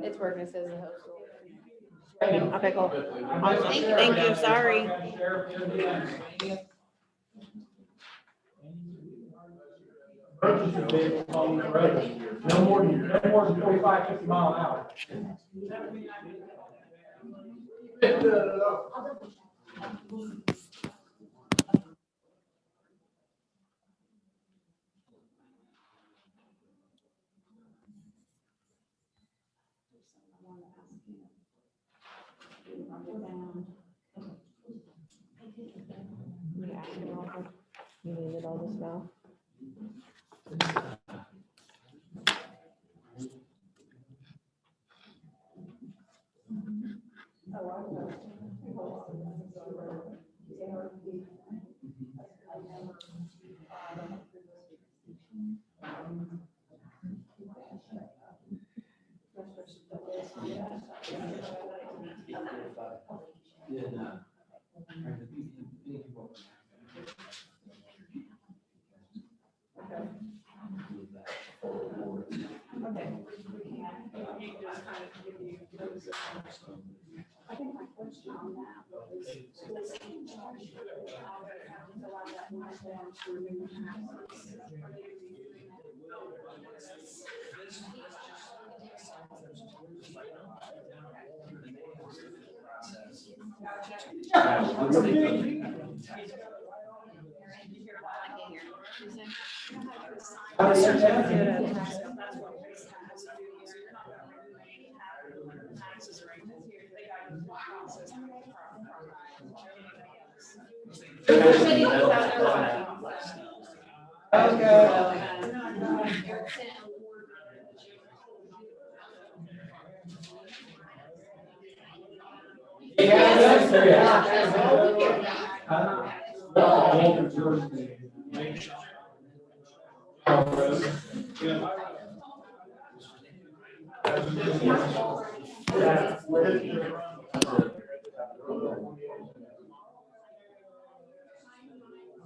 It's working, it says the host. Okay, cool. Thank you, sorry. Approaches are big on the road. No more than 45, 50 mile an hour. You needed all this now. I think my question on that was,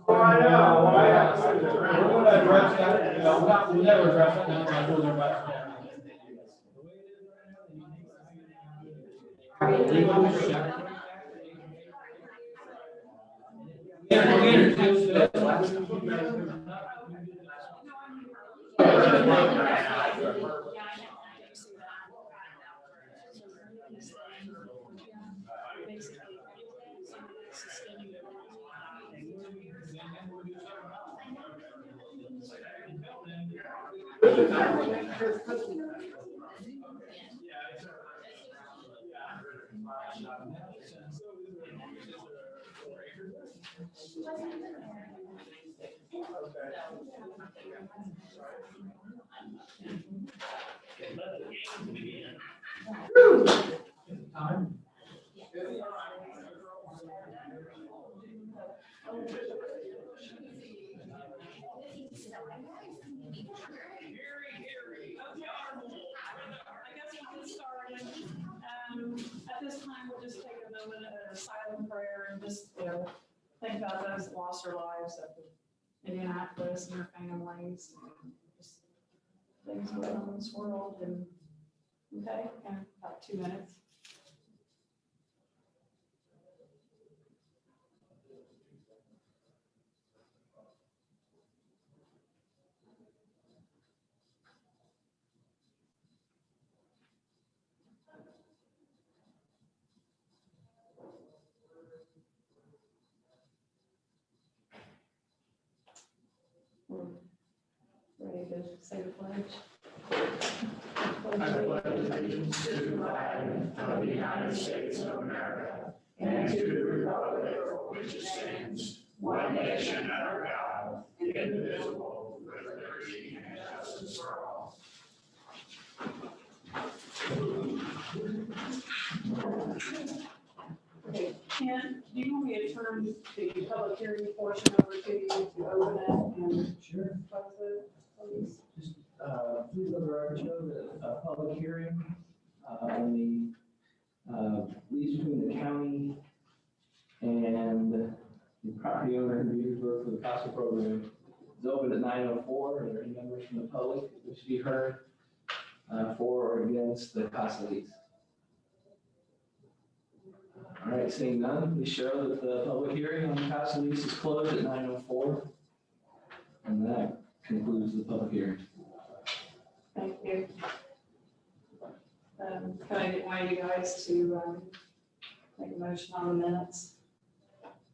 Oh, I know. We're gonna address that, you know, we'll never address that now, I told everybody. At this time, we'll just take a moment of silent prayer and just, think about those that lost their lives at the Indianapolis and their families. And just things going on in this world and, okay, and about 2 minutes. Ready to say the pledge? I pledge allegiance to the flag of the United States of America and to the republic for which it stands, one nation under God, indivisible, with liberty and justice for all. Okay, Ken, do you want me to turn the public hearing portion over to you to open it and Sure. close it, please? Please let the record show that a public hearing on the lease between the county and the property owner in Petersburg for the CASA program is open at 9:04. Are there any members from the public that wish to be heard for or against the CASA lease? All right, seeing none, please show that the public hearing on the CASA lease is closed at 9:04. And that concludes the public hearing. Thank you. Can I get one of you guys to make a motion on the minutes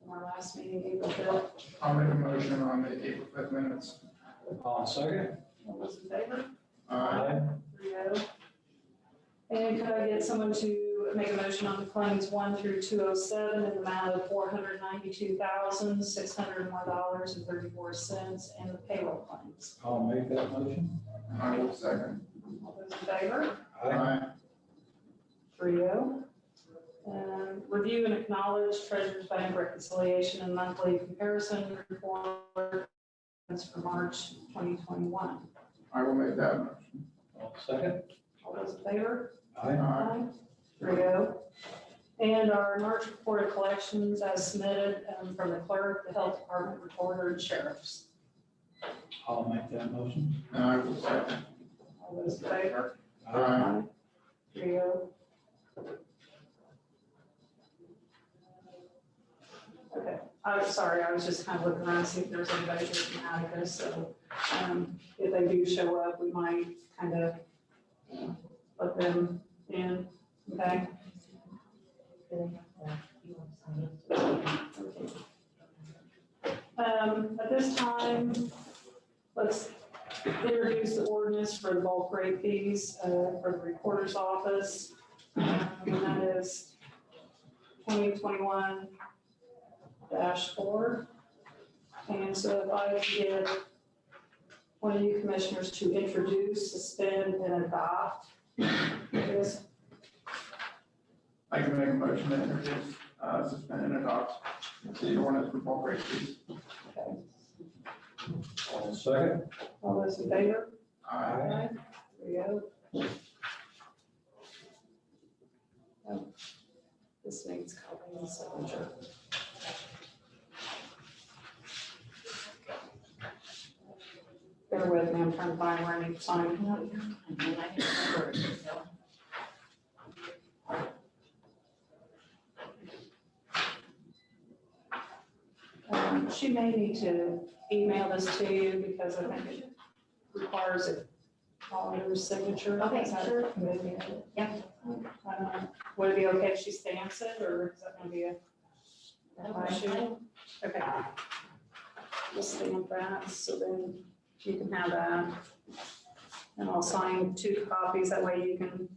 from our last meeting, April 5th? I'll make a motion on the April 5th minutes. Second. All those in favor? Aye. 3-0. And could I get someone to make a motion on the claims 1 through 207 in the amount of $492,601.34 and the payroll claims? I'll make that motion. I will second. All those in favor? Aye. 3-0. And review and acknowledge Treasurer's Bank reconciliation and monthly comparison report for March 2021. I will make that motion. Second. All those in favor? Aye. 3-0. And our March report of collections as submitted from the clerk, the health department, recorder, and sheriffs. I'll make that motion. And I will second. All those in favor? Aye. 3-0. Okay, I'm sorry, I was just kind of looking around to see if there's anybody here from Attica, so if they do show up, we might kind of let them in, okay? At this time, let's introduce the ordinance for the bulk rate fees for the recorder's office. And that is 2021-4. And so if I could get one of you commissioners to introduce, suspend, and adopt this. I can make a motion to introduce, suspend and adopt the ordinance for bulk rate fees. Second. All those in favor? Aye. There we go. Oh, this needs copy and signature. Bear with me, I'm trying to find where I need to sign. She may need to email this to you because I think it requires a auditor's signature. Okay, Is that sure. maybe- Yeah. I don't know. Would it be okay if she stamps it, or is that gonna be a issue? Okay. Just stamp that, so then you can have that. And I'll sign 2 copies, that way you can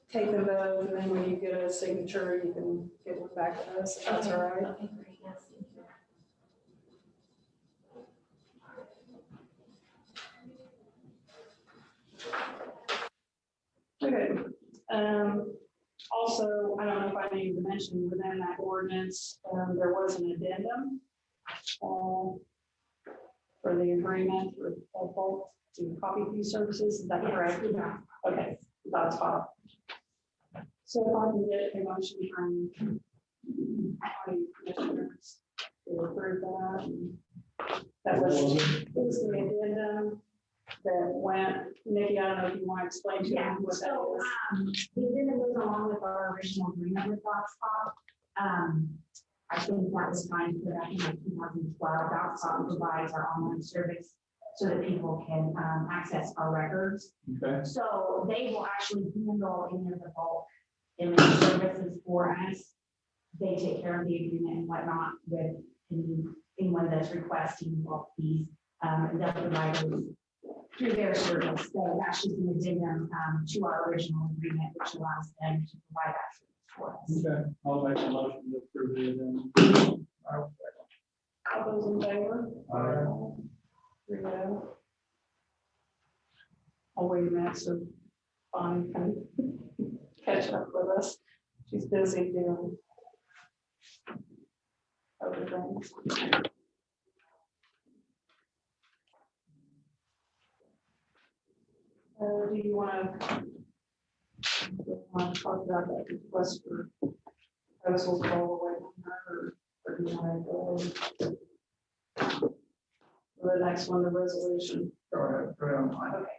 take them both, and then when you get a signature, you can give it back to us, if that's all right. Okay, great, yes, thank you. Okay. Also, I don't know if I need to mention within that ordinance, there was an addendum for the agreement with Bolt to copy fee services. Is that correct? Yeah. Okay, that's fine. So if I can get a motion from county commissioners to approve that. And that was, it was the addendum that went, Nikki, I don't know if you want to explain to Yeah, them what that so, is. the addendum goes along with our original agreement with DocSpot. I think that was fine for that in like 2012. DocSpot provides our online service so that people can access our records. Okay. So they will actually handle any of the bulk image services for us. They take care of the agreement and whatnot with anyone that's requesting bulk fees. And they'll provide those through their service. So that's just an addendum to our original agreement, which allows them to provide that service for us. Okay. I'll make a motion to approve it then. All those in favor? Aye. 3-0. I'll wait a minute so Bonnie can catch up with us. She's busy doing other things. Do you want to talk about that request for proposals all the way from her, or Or do you want to go the next one, the resolution? Go ahead, put it on mine. Okay.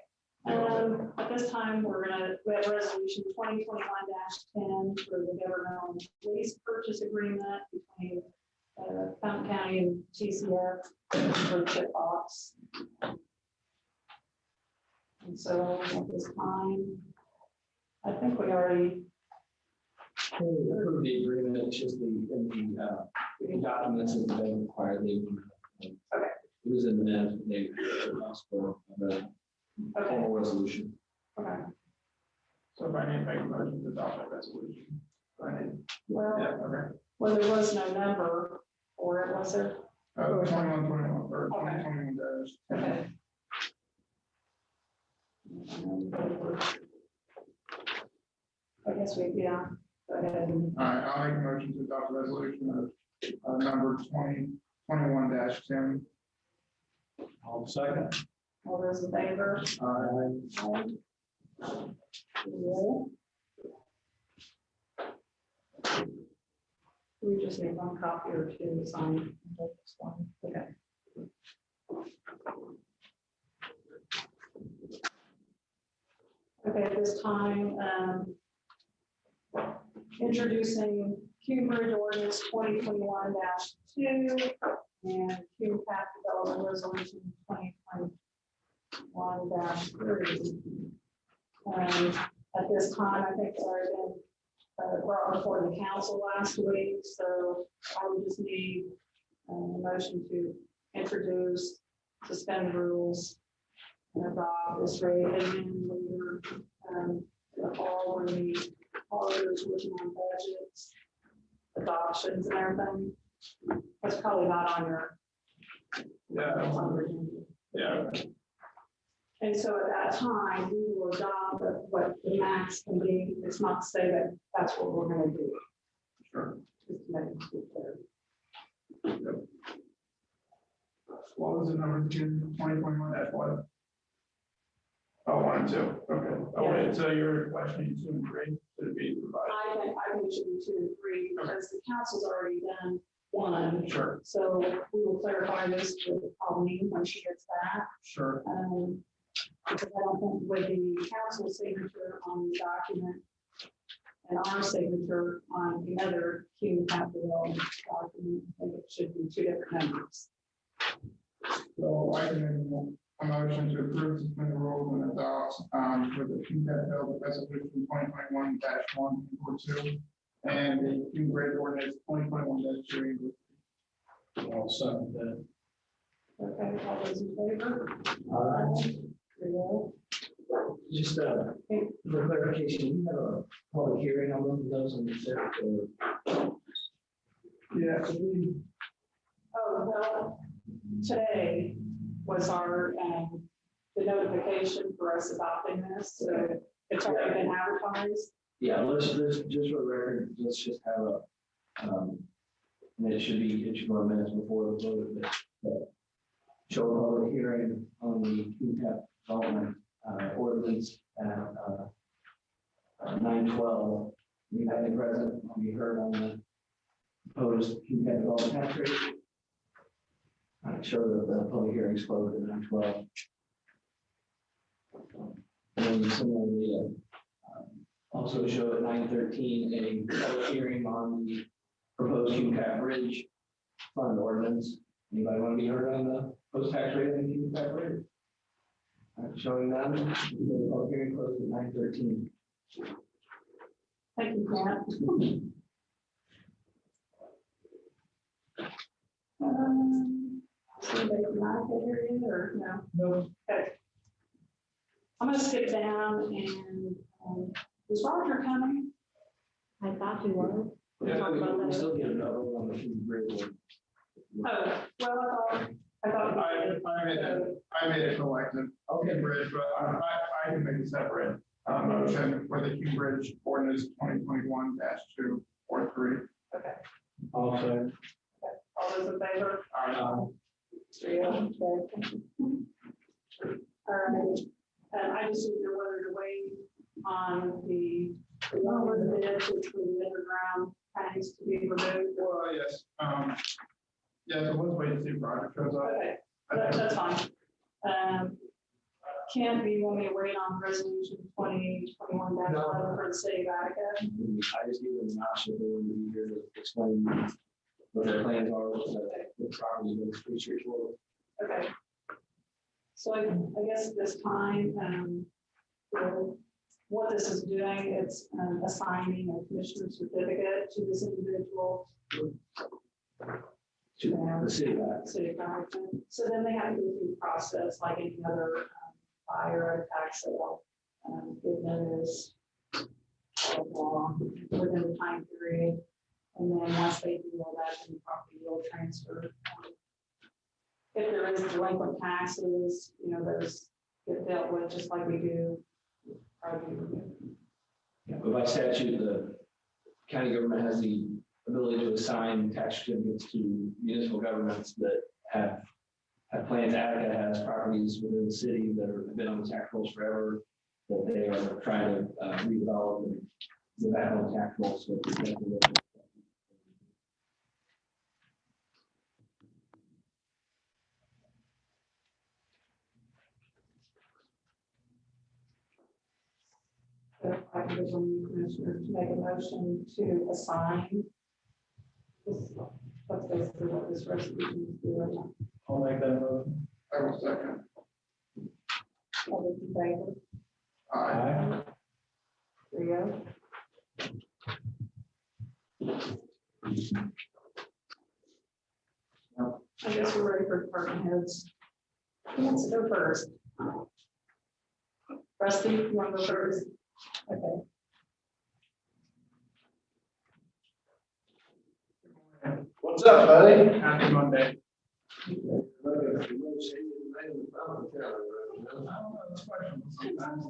At this time, we have resolution 2021-10 for the governmental lease purchase agreement between Fountain County and TCF for the chip box. And so at this time, I think we already, We approved the agreement, it's just the documents that they require, they. Okay. It was in the minutes, they asked for the okay, formal resolution. okay. So if I need to make a motion to adopt that resolution. I need, Well, yeah, okay. well, there was no number for it, was there? 21, or 2021 dash. Okay. I guess we, yeah, go ahead. All right, I'll make a motion to adopt the resolution of number 2021-10. I'll second. All those in favor? Aye. Yeah. We just need one copy or two to sign. This one. Okay. Okay, at this time, introducing Cambridge ordinance 2021-2 and Cume Path Development Resolution 2021-3. At this time, I think it's already been brought before the council last week, so I would just need a motion to introduce, suspend rules, and adopt this rate, and then later, all the auditors working on budgets, adoptions and everything. That's probably not on your. Yeah. And so at that time, we will adopt what the max can be. It's not to say that that's what we're going to do. Sure. Just to make it clear. What was the number again? 2021-what? Oh, 1 and 2. Okay. Oh, wait, so you're questioning 2 and 3 should be provided. I think it should be 2 and 3 because the council's already done 1. Sure, So we will clarify this with Pauline when she gets back. sure. Because I don't think with the council signature on the document and our signature on the other Cume Path Development document, I think it should be 2 different numbers. So I can make a motion to approve, suspend the rules and adopt for the Cume Path Development Resolution 2021-1 and the Cume Bridge Ordinance 2021-3. I'll second that. Okay, all those in favor? Aye. 3-0. Just for clarification, we have a public hearing on both of those on the 6th, or? Yeah. Oh, well, today was our, the notification for us adopting this, so it's already been advertised. Yeah, let's just for the record, let's just have a, and it should go in minutes before the vote, but show a public hearing on the Cume Path Development ordinance at 9:12. You have the president, will be heard on the proposed Cume Path Development tax rate. Show that the public hearing is closed at 9:12. And then similarly, also show at 9:13 a public hearing on the proposed Cume Path Bridge fund ordinance. Anybody want to be heard on the post tax rate and Cume Path Bridge? Showing none, the public hearing closed at 9:13. Thank you, Grant. Somebody from my area or no? No. Okay. I'm gonna skip down and, is Roger coming? I thought you were. Yeah, We still get another on the Cume Bridge. Oh, well, I thought. I made it collective. Okay. Bridge, but I can make a separate motion for the Cume Bridge Ordinance 2021-2 or 3. Okay, I'll say. all those in favor? 3-0. Okay. All right, I just need to know whether to waive on the, one of the bids, which was underground tanks to be removed. Well, yes, yeah, so let's wait and see if Roger shows up. Okay, that's fine. Ken, do you want me to wait on resolution 2021-11 for the city of Attica? I just give them an option, they want to be here to explain what their plans are, the property looks pretty straightforward. Okay. So I guess at this time, what this is doing, it's assigning a commissioner certificate to this individual. To the city of Attica. City of Attica. So then they have to go through the process like any other fire or tax sale. Give notice within the time period. And then once they do all that, then the property will transfer. If there is delinquent taxes, those get dealt with just like we do. Yeah, but by statute, the county government has the ability to assign tax certificates to municipal governments that have plans. Attica has properties within the city that have been on the tax rolls forever, that they are trying to redevelop and get back on the tax rolls. So I can just commissioner to make a motion to assign. That's basically what this resolution is doing. I'll make that motion. I will second. All those in favor? Aye. 3-0. I guess we're ready for department heads. Who wants to go first? Rusty, you want to go first? Okay. What's up, buddy? Happy Monday. I don't know, That's questionable sometimes.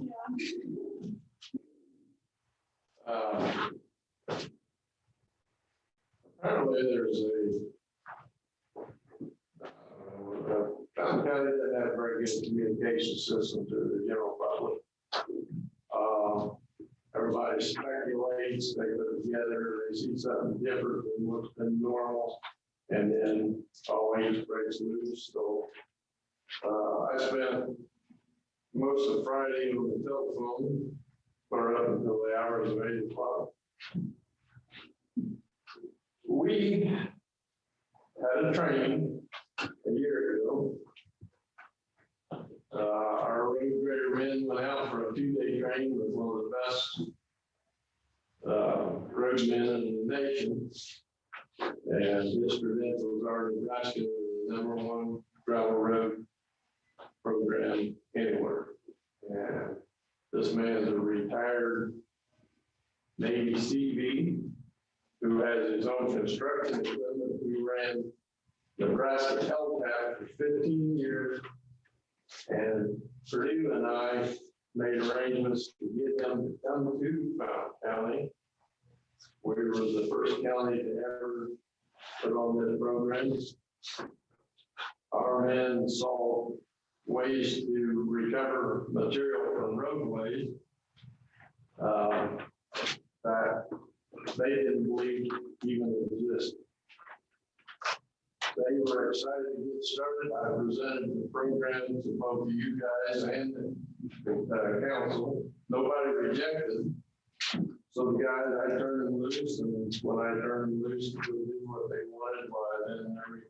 Apparently there's Fountain County doesn't have a very good communication system to the general public. Everybody speculates, they put it together, they see something different than what's been normal, and then always breaks loose. So I spent most of Friday on the telephone, or up until the hours of 8 o'clock. We had a training a year ago. Our road grader men went out for a 2-day training with one of the best roadmen in the nation. And Mr. Nichols, our Nebraska, was the #1 gravel road program anywhere. And this man is a retired Navy CV who has his own construction equipment. We ran Nebraska LTAP for 15 years. And Purdue and I made arrangements to get them to come to Fountain County. We were the first county to ever put on this program. Our men saw ways to recover material from roadways that they didn't believe even existed. They were excited to get started. I presented the program to both of you guys and the council. Nobody rejected. So the guys, I turned them loose, and when I turned them loose to do what they wanted, by then every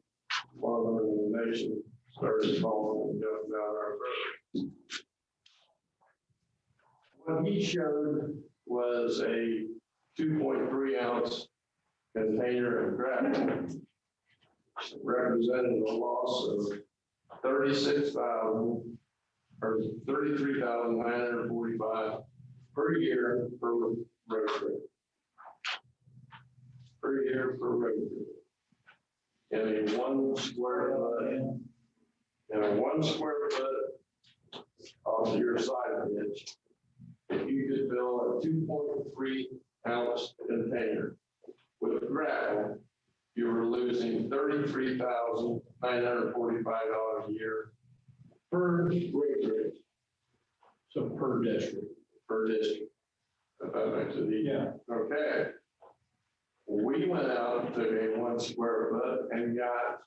one of them in the nation started falling and jumping down our throat. What he showed was a 2.3 ounce container of gravel, represented a loss of 36,000 or 33,945 per year per road trip. Per year per road trip. In a 1 square foot, in a 1 square foot off your side of it, if you could fill a 2.3 ounce container with gravel, you were losing $33,945 a year per road trip. So per district. per district. If that makes it easy. Yeah. Okay. We went out to a 1 square foot and got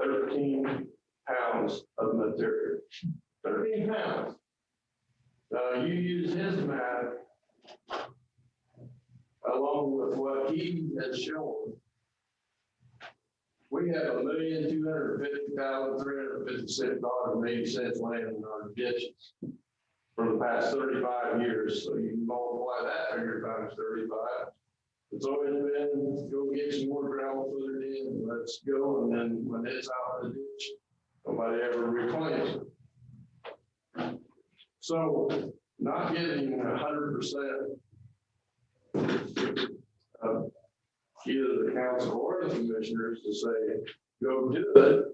13 pounds of material. 13 pounds. Now, you use his math along with what he has shown. We have $1,250,356.80 land in our ditches for the past 35 years. So you can multiply that figure times 35. It's always been, go get some more gravel, put it in, let's go. And then when it's out of the ditch, nobody ever reclaims it. So not getting 100% of either the council or the commissioners to say, go do it.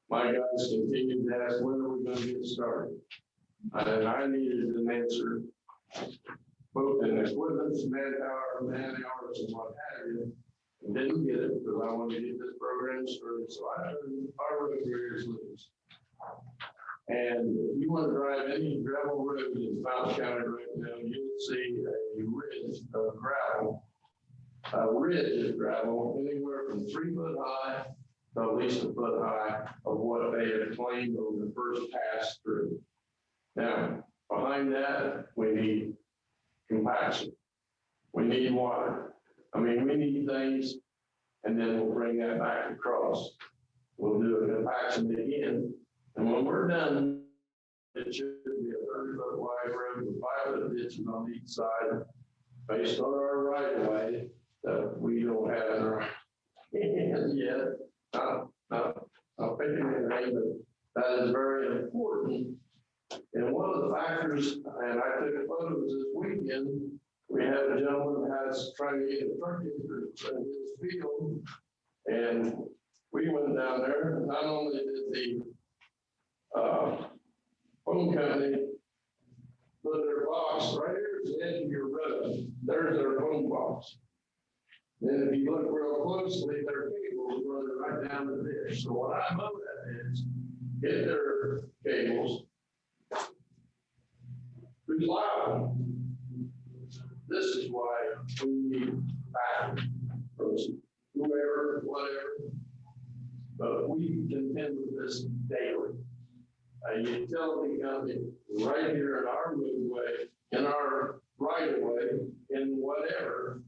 My guys continued to ask, when are we going to get started? And I needed an answer, both in equipment, manpower, man hours, and what have you. And didn't get it because I wanted to get this program started. So I turned our road graders loose. And if you want to drive any gravel road in Fountain County right now, you'll see a ridge of gravel. A ridge of gravel anywhere from 3 foot high to at least a foot high of what they have claimed on the first pass through. Now, behind that, we need compaction. We need water. I mean, we need things, and then we'll bring that back across. We'll do a compaction again, and when we're done, it should be a 30-foot wide road with 5 foot ditches on each side, based on our right of way that we don't have in our hands yet. I'll pick anything, but that is very important. And one of the factors, and I took photos this weekend, we had a gentleman that has trying to get a truck in his field. And we went down there, not only did the phone company put their box right here at the edge of your road, there's their phone box. Then if you look real closely, their cables run right down the ditch. So what I mow that is, get their cables. Who's loud? This is why we need back from whoever, whatever. But we contend with this daily. A utility company right here in our roadway, in our right of way, in whatever.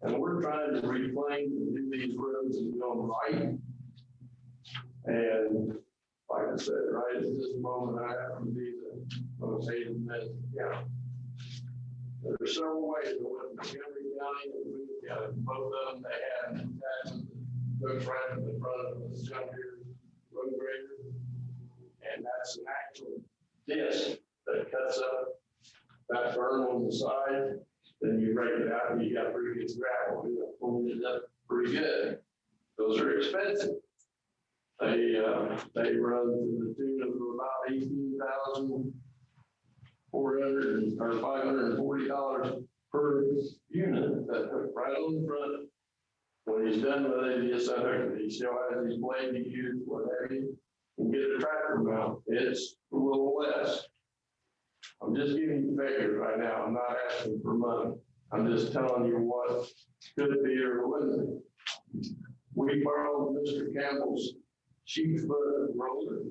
And we're trying to reclaim and do these roads and do them right. And like I said, right at this moment, I happen to be the most hated man in the county. There are several ways to win Montgomery County and Boone County. Both of them, they had an attachment that goes right in the front of the John Deere road grader. And that's an actual disc that cuts up that berm on the side. Then you break it out and you got pretty good gravel. You pull it up pretty good. Those are expensive. They run to the tune of about $18,400 or $540 per unit. That hook right on the front. When he's done with it, he just hook. He still has his blade to use, what have you, and get a tractor mount. It's a little less. I'm just giving you figures right now. I'm not asking for money. I'm just telling you what could be or wouldn't be. We borrowed Mr. Campbell's sheep foot roller,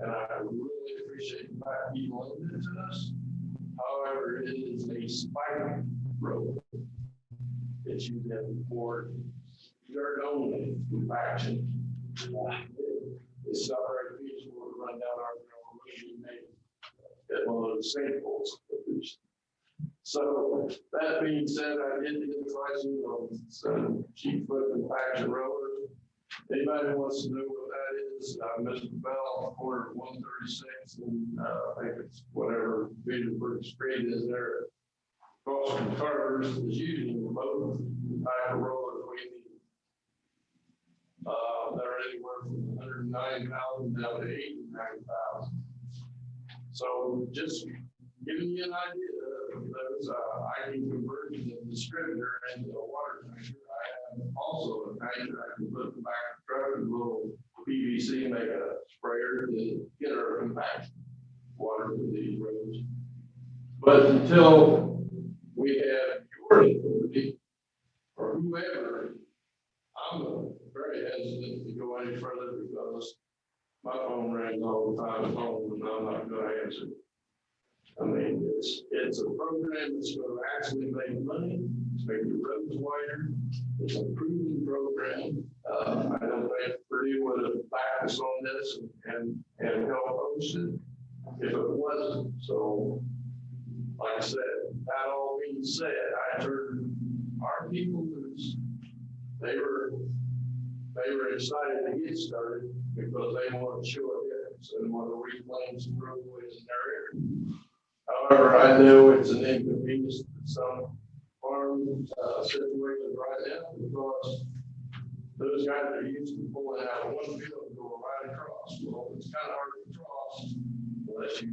and I really appreciate the fact he loaned it to us. However, it is a spike roller. It's used for dirt only compaction. It's not very feasible to run down our gravel road and make at one of the samples. So that being said, I did get the pricing on some sheep foot compaction rollers. Anybody wants to know what that is, Mr. Bell, corner 136, and I think it's whatever Petersburg Street is there. Across from Carter's is using both type of rollers we need. They're anywhere from 109,000 down to 89,000. So just giving you an idea of those, I can convert the distributor into a water tanker. I have also a tanker I can put in the back of the truck and a little PVC, make a sprayer to get our compaction water But until we have your authority or whoever, I'm very hesitant to go any further because my phone rings all the time at home and I'm not gonna answer. I mean, it's a program that's gonna actually make money, it's making the roads wider, it's a proven program. I don't think Purdue would have backed us on this and help host it if it wasn't. So, like I said, that all being said, I heard our people loose. They were excited to get started because they want to show a difference and want to reclaim some roadways in their area. However, I know it's an inconvenience to some farm situations right now because those guys are used to pulling out of one field and going right across. Well, it's kind of hard to cross unless you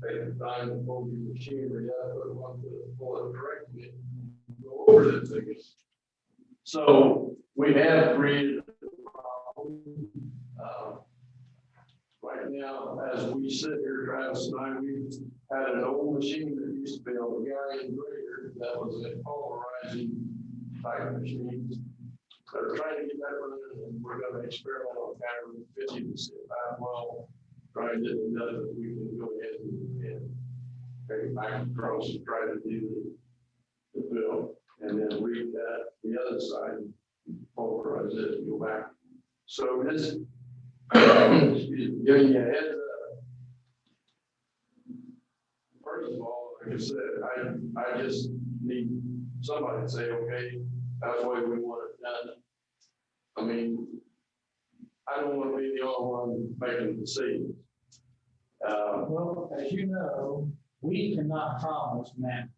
take the time to pull your machinery up or want to pull it correctly, go over the things. So we have created a problem. Right now, as we sit here, Travis and I, we had an old machine that used to be on the Galleon grader that was a polarizing type machine. They're trying to get that running, and we're going to experiment on Pattern 50 to see how well trying to know that we can go ahead and take it back across and try to do the bill, and then read that the other side, polarize it, and go back. So this, giving you a heads up. First of all, like I said, I just need somebody to say, okay, that's the way we want it done. I mean, I don't want to be the only one making the decision. Well, as you know, we cannot promise that.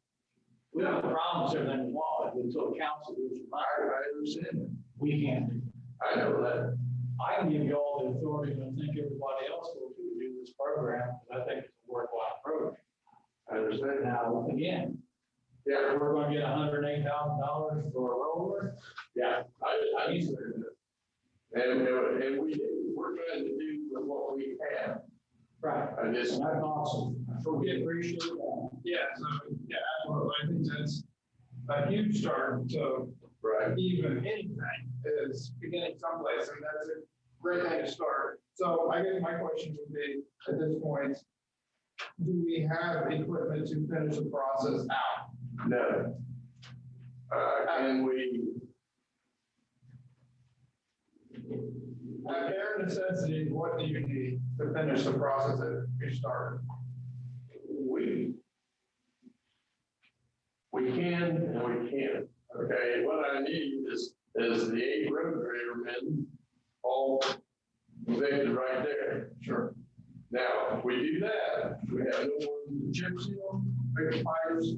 We don't promise everything we want until council is required. I understand it. We can't do. I know that. I can give you all the authority, and I think everybody else will do this program, because I think it's a worthwhile program. I understand. Now, again, Yeah, we're gonna get $108,000 for a roller. yeah, I used to do that. And we're trying to do with what we have. Right. I just, And that's awesome. So we appreciate that. Yeah, so, yeah, absolutely. I think that's a huge start. So right. even anything is beginning someplace, and that's a great way to start. So I guess my question would be, at this point, do we have equipment to finish the process out? No. Can we? At bare necessity, what do you need to finish the process that you started? We can and we can't. Okay, what I need is the 8 road grader men all convicted right there. Sure. Now, if we do that, we have no one to chip seal, pick the pipes,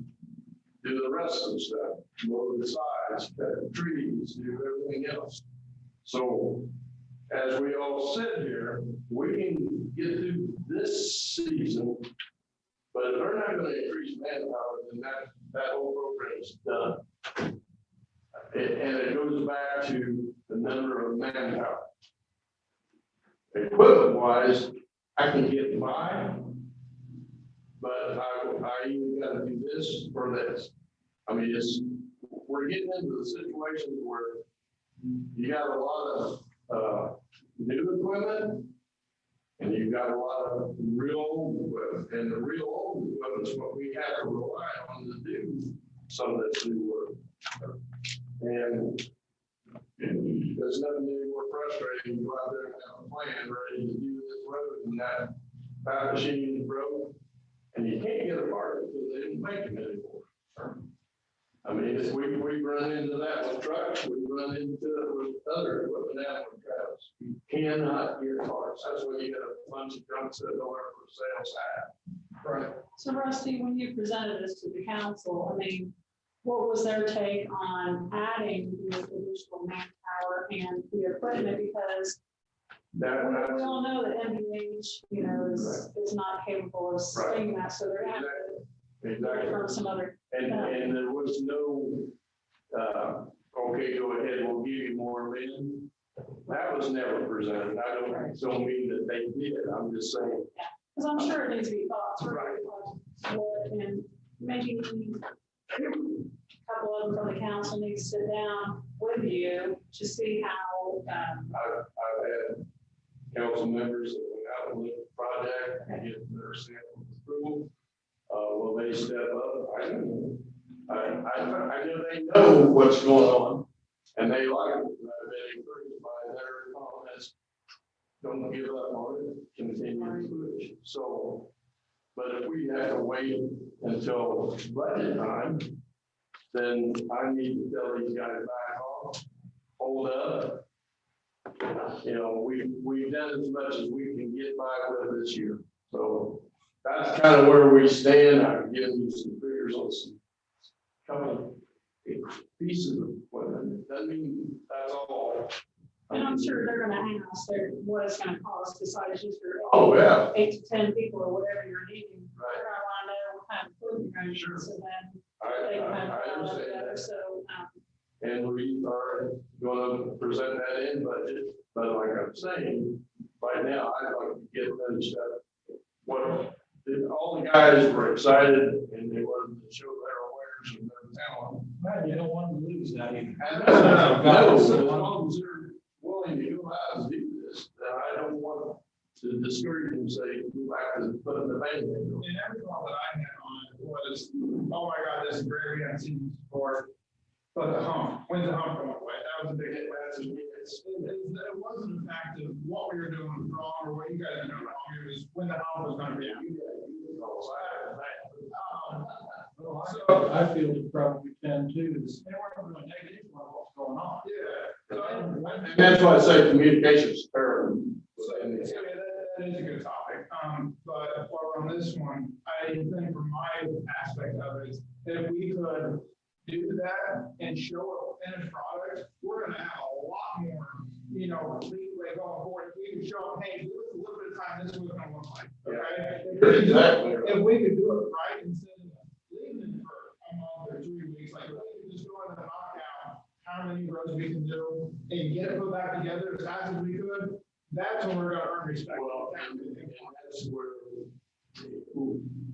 do the rest of the stuff, mow the sides, cut the trees, do everything else. So as we all sit here, we can get through this season, but if they're not going to increase manpower, then that whole program is done. And it goes back to the number of manpower. Equipment wise, I can get by, but I even got to do this or this. I mean, we're getting into the situations where you got a lot of new equipment, and you've got a lot of real old equipment, and the real old equipment is what we have to rely on to do some of this new work. And there's nothing any more frustrating than go out there and have a plan ready to do this road, and that machine is broke, and you can't get a part because they didn't make them anymore. I mean, we run into that with trucks, we run into it with other equipment out with Travis. You cannot get parts. That's why you got a bunch of trucks that don't ever for sale at. Right. So Rusty, when you presented this to the council, I mean, what was their take on adding the additional manpower and the equipment? Because we all know that MBH, is not capable of sustaining that, so they're going to have to Exactly. from some other. And there was no, okay, go ahead, we'll give you more men. That was never presented. I don't mean that they did. I'm just saying. Because I'm sure it needs to be thought through. Right. What and maybe a couple of them from the council need to sit down with you to see how, I've had council members that went out and look at the project and get their sample approval. Will they step up? I don't know. I know they know what's going on and they like it. I've been encouraged by their comments. Don't give up on it, continue to push. So, but if we have to wait until budget time, then I need to tell these guys back off, hold up. You know, we've done as much as we can get by with this year. So that's kind of where we stand. I've given you some figures on some couple pieces of equipment. Doesn't mean that's all. and I'm sure they're gonna ask their, what it's gonna cost besides just your. Oh, yeah. 8 to 10 people or whatever you're needing. Right. They're gonna wanna know what kind of food you're gonna Sure. use, so then I they can kind of I put all understand together, that. so, And we are gonna present that in budget, but like I'm saying, right now, I'd like to get finished up. What, all the guys were excited and they wanted to show their awareness of their talent. Man, you don't want to lose that either. No, as long as they're willing to go out and do this, I don't want to discourage them, say, go back to putting the band-aid on. And every thought that I had on it was, oh my God, this is great, we haven't seen this before. But the hump, when's the hump going away? That was a big hit last year. It wasn't a fact of what we were doing wrong or what you guys are doing wrong, it was when the hump was gonna be out. So, I feel it probably can too. They weren't really negative on what's going on. yeah. So And that's why I say communication is paramount. that is a good topic. But while we're on this one, I think from my aspect of it, if we could do that and show a finished product, we're gonna have a lot more, leeway going forward. If we can show them, hey, give us a little bit of time, this is what it's gonna look like, okay? Exactly. If we could do it right instead of leaving it for a month or 3 weeks, like, we could just go in and knock out how many rows we can do and get it put back together as fast as we could, that's when we're gonna earn respect. Well, and that's where,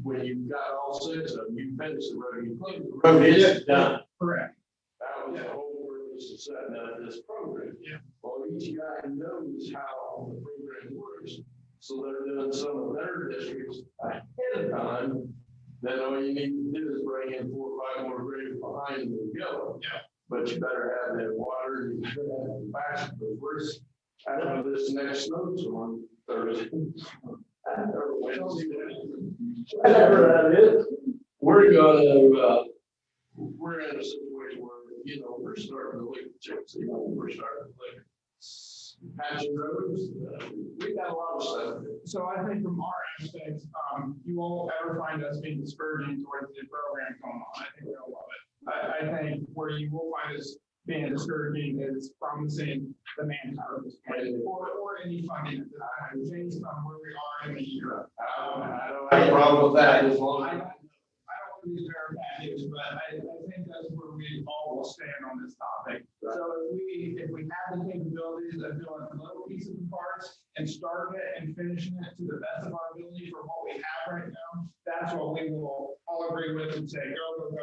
when you've got all 6 of them, you finish the road, you close the road, it's done. Correct. That was the whole purpose of setting up this program. Yeah. Well, each guy knows how the program works, so they're doing some of their districts ahead of time. Then all you need to do is bring in 4 or 5 more graders behind and go. Yeah. But you better have that water, you better have the back, because I don't know this next snowstorm on Thursday. Or Wednesday. Whatever that is, we're in a situation where, we're starting to look at chips, we're starting to look at patching roads. We got a lot of stuff. So I think from our aspect, you won't ever find us being discouraging towards the program going on. I think we'll love it. I think where you will find us being discouraging is promising the manpower at this point, or any funding at this time, based on where we are in the year. I don't have a problem with that as long I as. don't want to be very bad news, but I think that's where we all will stand on this topic. So if we have the capabilities of doing little pieces and parts and starting it and finishing it to the best of our ability for what we have right now, that's what we will all agree with and say, go.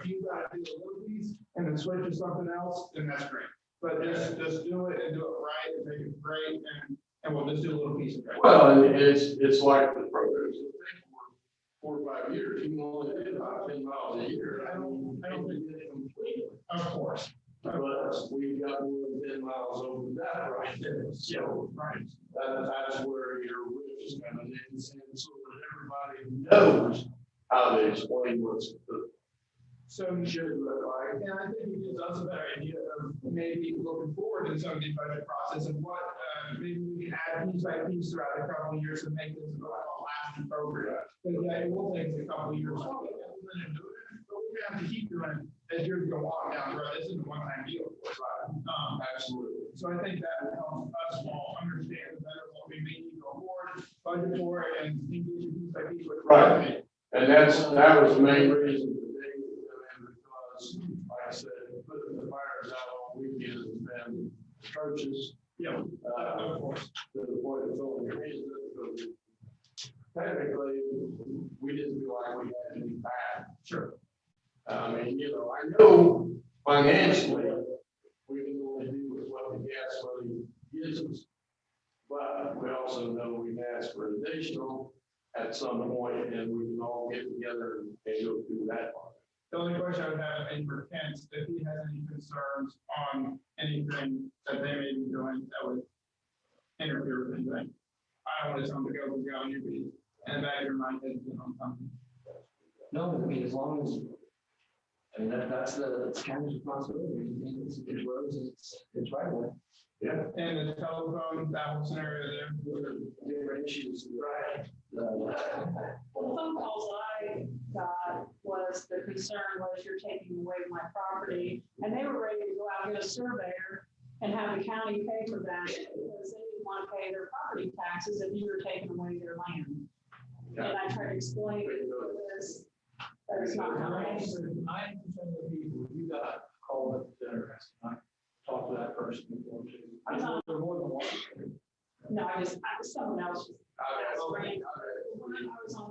If you've got to do a little piece and then switch to something else, then that's great. But just do it and do it right and make it great and we'll just do a little piece of it. Well, and it's like the programs that take 4 or 5 years, you can only do about 10 miles a year. I don't think they completely. Of course. But we've got more than 10 miles over that right there. So, Right. that's where your roof is coming in, and so that everybody knows how to explain what's the So should look like. and I think it gives us a better idea of maybe looking forward in some of the budget process and what, maybe we can add piece by piece throughout a couple of years to make this a lasting program. But yeah, it will take a couple of years. But we have to keep doing it as years go on down the road. This isn't a one-time deal, of course. Absolutely. So I think that will help us all understand better what we may need to go forward, budget for it, and piece by piece. with- Right. And that was the main reason for Dave to come in, because, like I said, putting the fires out all weekend has been atrocious. Yeah, of course. To the point of filling your hands up, because technically, we didn't feel like we had any back. Sure. I mean, I know financially, we can only do with what the gas money gives us. But we also know we can ask for additional at some point, and we can all get together and go through that part. The only question I would have is for Kent, if he has any concerns on anything that they may be doing that would interfere with anything. I don't want to tell them to go on your beat, and back of your mind, hesitant on something. No, I mean, as long as, I mean, that's the county's responsibility. I mean, it's roads, it's right away. Yeah. And the telephone, that whole scenario there. Different issues, right? Well, the phone calls I got was, the concern was you're taking away my property, and they were ready to go out and get a surveyor and have the county pay for that, because they didn't want to pay their property taxes if you were taking away their land. And I tried to explain this, that it's not right. 90% of the people you got called up to dinner, I talked to that person before too. I know there more than one. No, I was someone else. I was on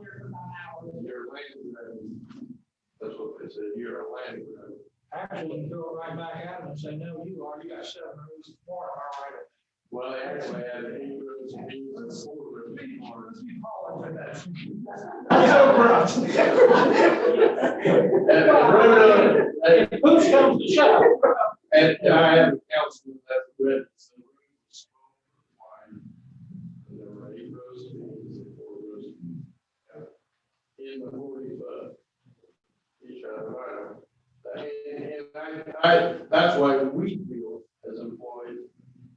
there for about an hour. Your land, that's what they said, you're a land. Actually, you throw it right back at them and say, no, you got 7 rows more, all right. Well, they actually had 8 rows and 8 rows, 4 rows. Let's be polished at that. So corrupt. Push comes to shove. And I have a council that read. And there were 8 rows of these and 4 rows of in the 40 foot. Each other, and that's why we feel as employees,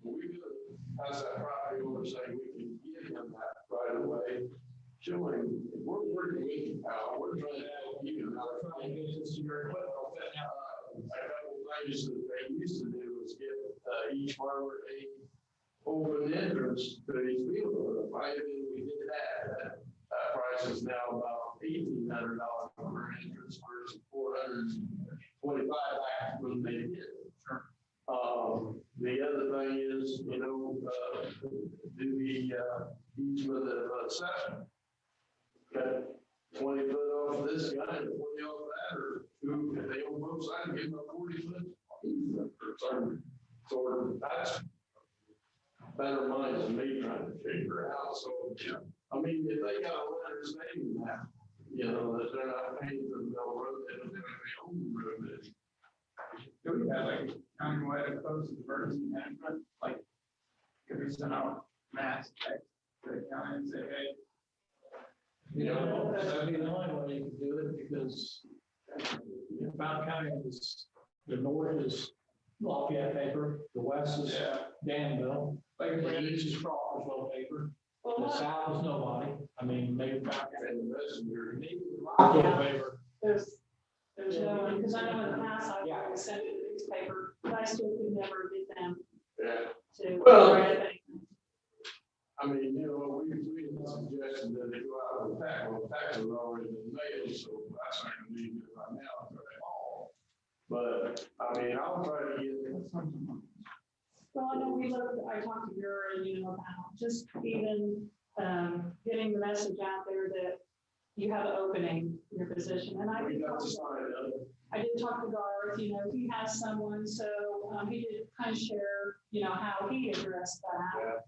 we could pass that property over, saying we can give them that right away. Showing, we're working with you, pal, we're trying to help you. We're trying to get this to your equipment. I used to do was give each farmer a open entrance to each field. Right, we did that. That price is now about $1,800 per entrance versus $425 back when they did. The other thing is, do the easement of session. Got 20 foot off this guy and 20 off that, or who, if they own both sides, give them a 40 foot easement or something. So that's better minds than me trying to figure out. So, I mean, if they got a letter stating that, that they're not paying for the Bell Road, they don't have any own road. Do we have like countywide opposed to emergency management, like, could we send out mass text to the county and say, hey, That'd be the only way you can do it, because Fountain County is, the north is Lafayette paper, the west is Danville, the east is Crawfordsville paper, the south is nobody. I mean, maybe Fountain County, the messenger, maybe Lafayette paper. There's no one, because I know in the past I always sent it to the newspaper, but I still could never get them to write anything. I mean, we suggested that they go out with tax, well, tax has already been made, so that's not gonna be good right now for them all. But, I mean, I'll try to get. Well, I know I talked to Gary, about just even getting the message out there that you have an opening in your position. And I did talk to Garth, he has someone, so he did kind of share, how he addressed that.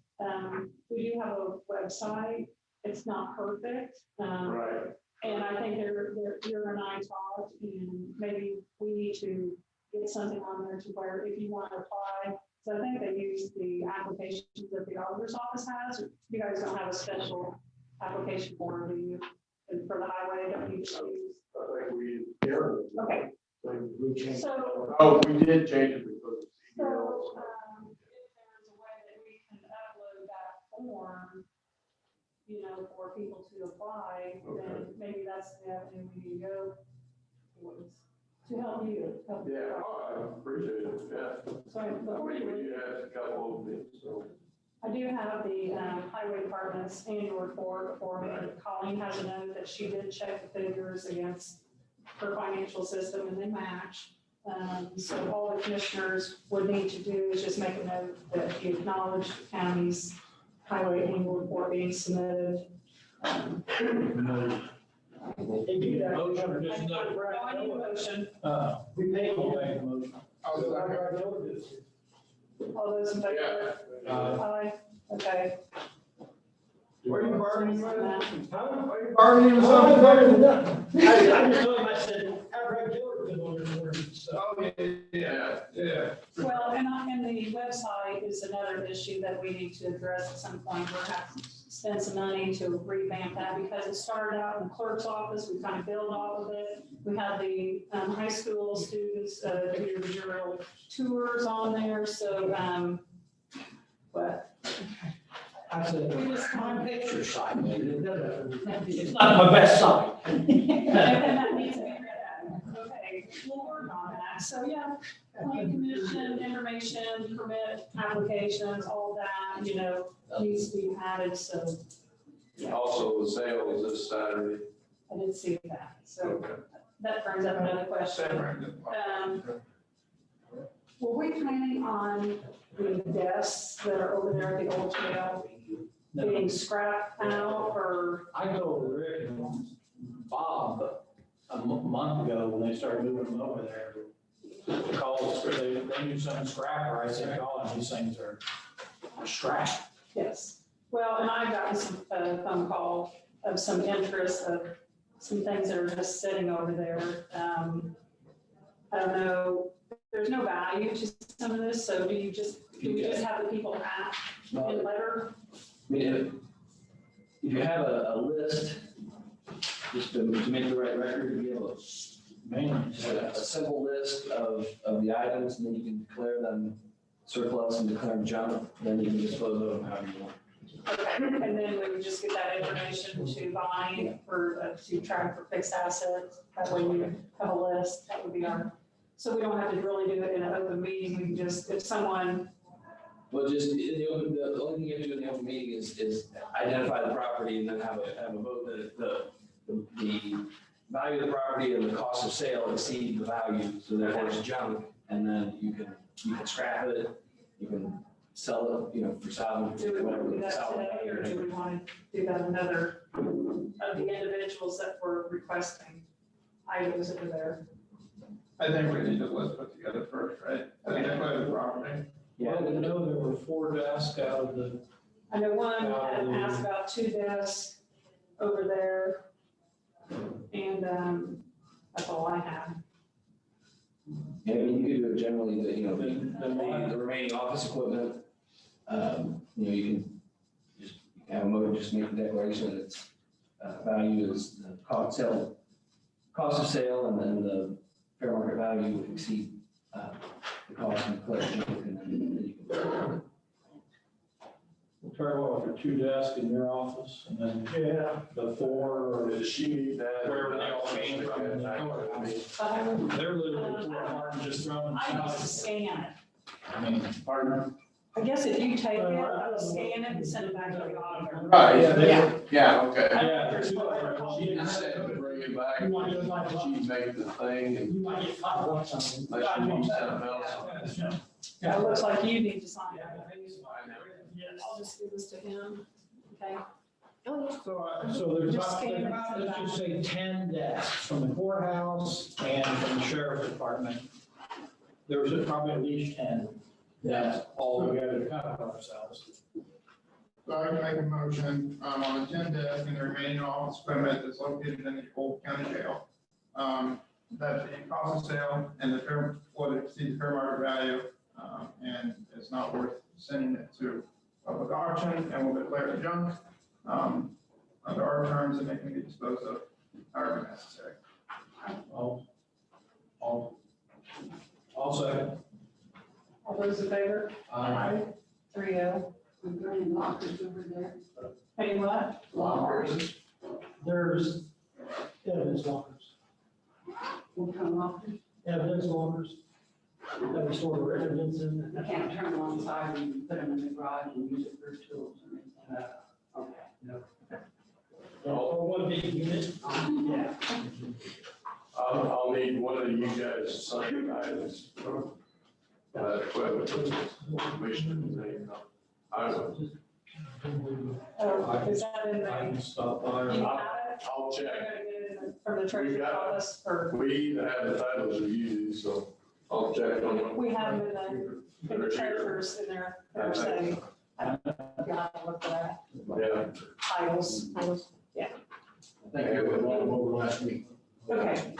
We do have a website. It's not perfect. Right. And I think you and I talked, and maybe we need to get something on there to where if you want to apply, so I think they use the applications that the auditor's office has. You guys don't have a special application form, do you? And for the highway, don't you just use? I think we. Okay. We changed. So. Oh, we did change it because. So, if there's a way that we can upload that form, for people to apply, then maybe that's the avenue we need to go towards, to help you. Yeah, I appreciate it, yeah. So before you We leave, had a couple of things, so. I do have the highway department's annual report for me. Colleen has a note that she did check the figures against her financial system and they match. So all the commissioners would need to do is just make a note that you acknowledge the county's highway annual report being submitted. Motion or just no? No, I need a motion. We paid. I'll make a motion. I'll second. All those in favor? Aye. Okay. Where are you bargaining with? Bargaining with something? I just told him, I said, have Greg Gilbert been on your board, so. Oh, yeah. Well, and the website is another issue that we need to address at some point. We're have to spend some money to revamp that because it started out in the clerk's office. We kind of build off of it. We have the high school students, your tours on there. So, but I said, we just my picture side, maybe, it's not my best side. and that needs to be read out. Okay, we'll work on that. So, yeah, plan commission, information, permit applications, all that, needs to be added. So Also, the sale is this Saturday. I did see that. So Okay. that brings up another question. Were we planning on the desks that are over there at the old jail being scrapped out or? I go over Rick and Bob a month ago when they started moving them over there. Calls, they knew some scrapper, I said, call them, these things are scrap. Yes. Well, and I got some phone call of some interest of some things that are just sitting over there. I don't know, there's no value to some of this, so do we just have the people ask in letter? I mean, if you have a list, just to make the right record, you have just a simple list of the items, and then you can declare them surplus and declare them junk, then you can dispose of them however you want. Okay, and then we would just get that information to Bonnie to track for fixed assets. That way we have a list, that would be so we don't have to really do it in an open meeting. We can just, if someone, Well, just the only thing you have to do in the open meeting is identify the property and then have a vote that the value of the property and the cost of sale exceed the value, so therefore it's junk, and then you can scrap it, you can sell it, for salvage, do we want to do whatever. that salvage today, or value. do we want to do that another of the individuals that were requesting items over there? I think we need to list put together first, right? Identify the property. Well, we know there were 4 desks out of the, I know one had asked about 2 desks over there, and that's all I have. Yeah, I mean, you could do it generally, the remaining office equipment, you can just have a motion, just make the declaration that its value is the cost of sale, and then the fair market value would exceed the cost of collection, and then you can. we'll try to offer 2 desks in your office, and then the 4 or Does she need that? wherever they all came from. They're literally 4 apart and just throwing them I used to out. scan it. I mean, pardon? I guess if you take it, I'll scan it and send it back to the auditor. Right, Yeah. okay. Yeah. She just said to bring it back, she make the thing and You might get $5 on them. unless you need something else. It looks like you need to sign it. I'll just give this to him, okay? So there's Just scan it. about, let's just say 10 desks from the courthouse and from the sheriff's department. There was probably at least 10 that's all together to cover ourselves. So I can make a motion, on the 10 desk and the remaining office equipment that's located in the Polk County Jail. That the cost of sale and the fair, what exceeds fair market value, and it's not worth sending it to public auction, and we'll declare it junk, under our terms, and it can be disposed of however necessary. I'll second. All those in favor? Aye. 3-0. Lockers over there. Hey, what? Lockers. There's evidence lockers. What kind of lockers? Evidence lockers. That we store evidence in. You can't turn them on side and put them in the garage and use it for tools or anything. Okay. Or one big unit. Yeah. I'll need one of you guys to sign items. Equipment. Commissioner's name. I will. Oh, is that in I the? can stop by. You or- have it? I'll You're check. gonna get it from the treasurer's got it. office, or We either have the titles or you do, so I'll check on them. we have them in the treasurer's in there, they're saying. I'll look for that, Yeah. titles. Thank you. Over last week. Okay,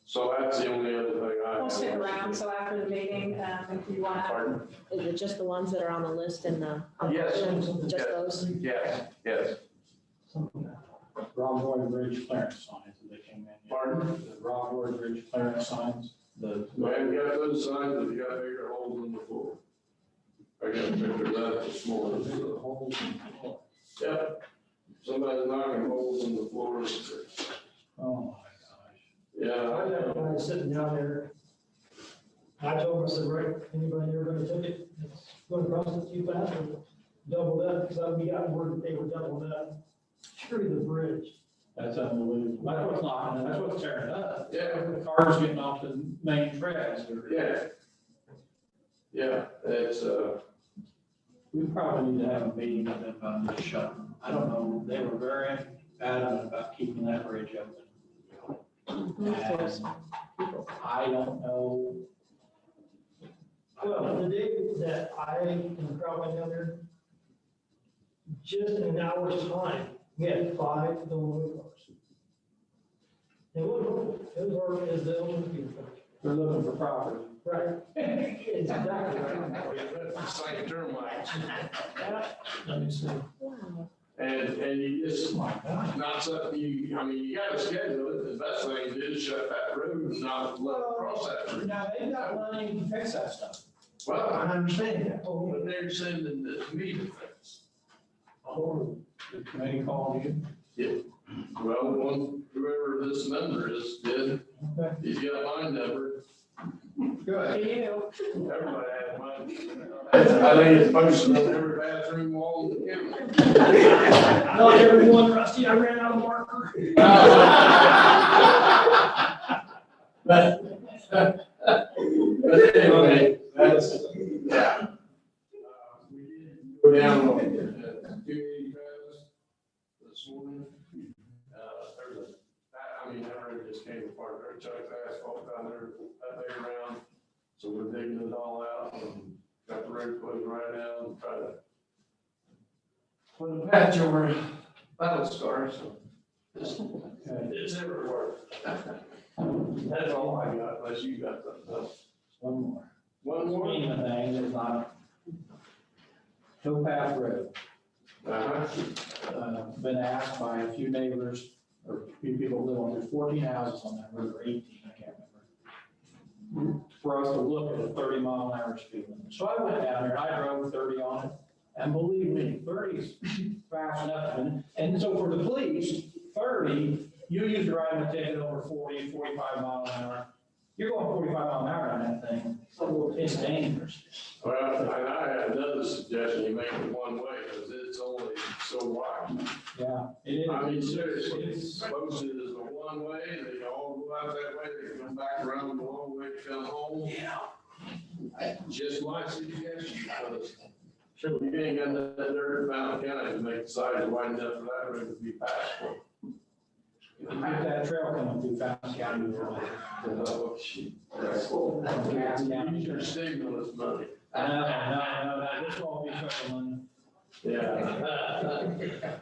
So that's the only other thing I have. we'll stick around, so after the meeting, if you want to. Pardon? Is it just the ones that are on the list in the? Yes. Just those? Yes, yes. Rob Roy Bridge clearance signs that they came in. Pardon? The Rob Roy Bridge clearance signs, the. Man, you got those signs, but you got bigger holes in the floor. I got a picture of that this morning. Holes in the floor. Yep. Somebody's knocking holes in the floors. Oh, my Yeah. I had a guy sitting down there. I told him, I said, Rick, anybody ever gonna take it, it's going across it too fast or double up, because we got word that they were doubling up through the bridge. That's unbelievable. That's what's knocking, that's what's tearing it up. Yeah. The cars getting off the main tracks. Yeah. Yeah, it's, We probably need to have a meeting with them about this shut. I don't know, they were very adamant about keeping that bridge open. And I don't know. Well, the day that I and the crowd went down there, just in an hour's time, we had 5 Illinois cars. It was the Illinois people. They're looking for property. Right. Exactly right. like termites. Let me see. Wow. And you just, Oh, my God. not something you, I mean, you gotta schedule it, the best thing to do is shut that road and not let it cross that road. Now, they've got money to fix that stuff. Well, I understand that, but they're sending the meter things. Oh, the committee called you. Well, whoever this member is, did, Okay. he's got my number. To you. Everybody has mine. I think it's posted on every bathroom wall in the county. Not everyone, Rusty, I ran out of marker. But anyway, that's, yeah. We did go down on 280 this morning. There's I mean, that road just came apart, there, chucked asphalt down there, that big around. So we're digging it all out and got the road closed right now and try to put a patch over battle scars, so it's everywhere. That's all I got, unless you got something else. One more. One more? Speaking of things, it's on Towpath Road. Been asked by a few neighbors, or a few people who live on, there's 14 houses on that road, or 18, I can't remember. For us to look at a 30-mile-an-hour speed limit. So I went down there, I drove 30 on it, and believe me, 30 is fast enough. And so for the police, 30, you usually ride a ticket over 40, 45 miles an hour. You're going 45 miles an hour on that thing, it's dangerous. Well, and I had another suggestion, you make it one way, because it's only so wide. Yeah, it is. I mean, seriously, posted as a one way, they all go out that way, they come back around the long way to come home. Yeah. Just my suggestion, because you ain't got that dirt in Mountain County to make the sides wide enough for that road to be passable. If you get that trail coming through Fountain County, Oh, shit. Use your stimulus money. no, this won't be federal money. Yeah.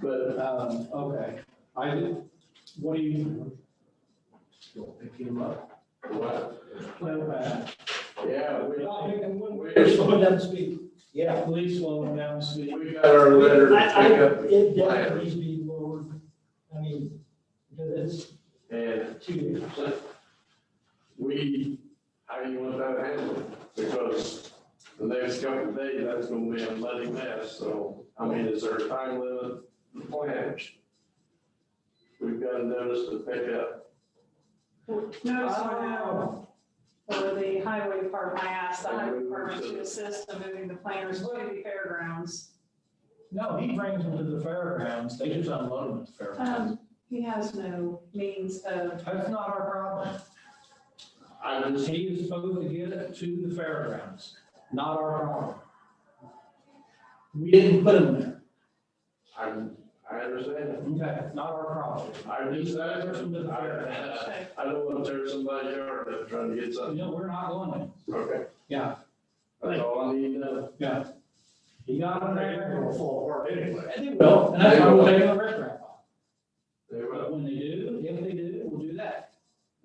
But, Okay, I did, what do you? Pick him up. what, Towpath. yeah, They're slowing down the speed. Yeah, please slow them down, speed. we got our letter to pick up It the definitely planners. needs to be lowered. I mean, because And it's too. how do you want that handled? Because the next couple of days, that's gonna be a bloody mess, so, I mean, is there a time limit for planners? We've got a notice to pick up. Notice right now, for the highway department, I asked the highway department to assist in moving the planners to the fairgrounds. No, he brings them to the fairgrounds, they just unload them at the fairgrounds. He has no means of, That's not our problem. He is supposed to get it to the fairgrounds, not our problem. We didn't put them there. I understand. Okay, not our problem. I just, Person to the fair. I don't want to tear somebody's yard up trying to get You something. know, we're not going there. Okay. Yeah. That's all I need to know. Yeah. You got them there. It'll fall apart anyway. And they will, and that's why we're taking a riprap off. They will. But when they do, if they do, we'll do that.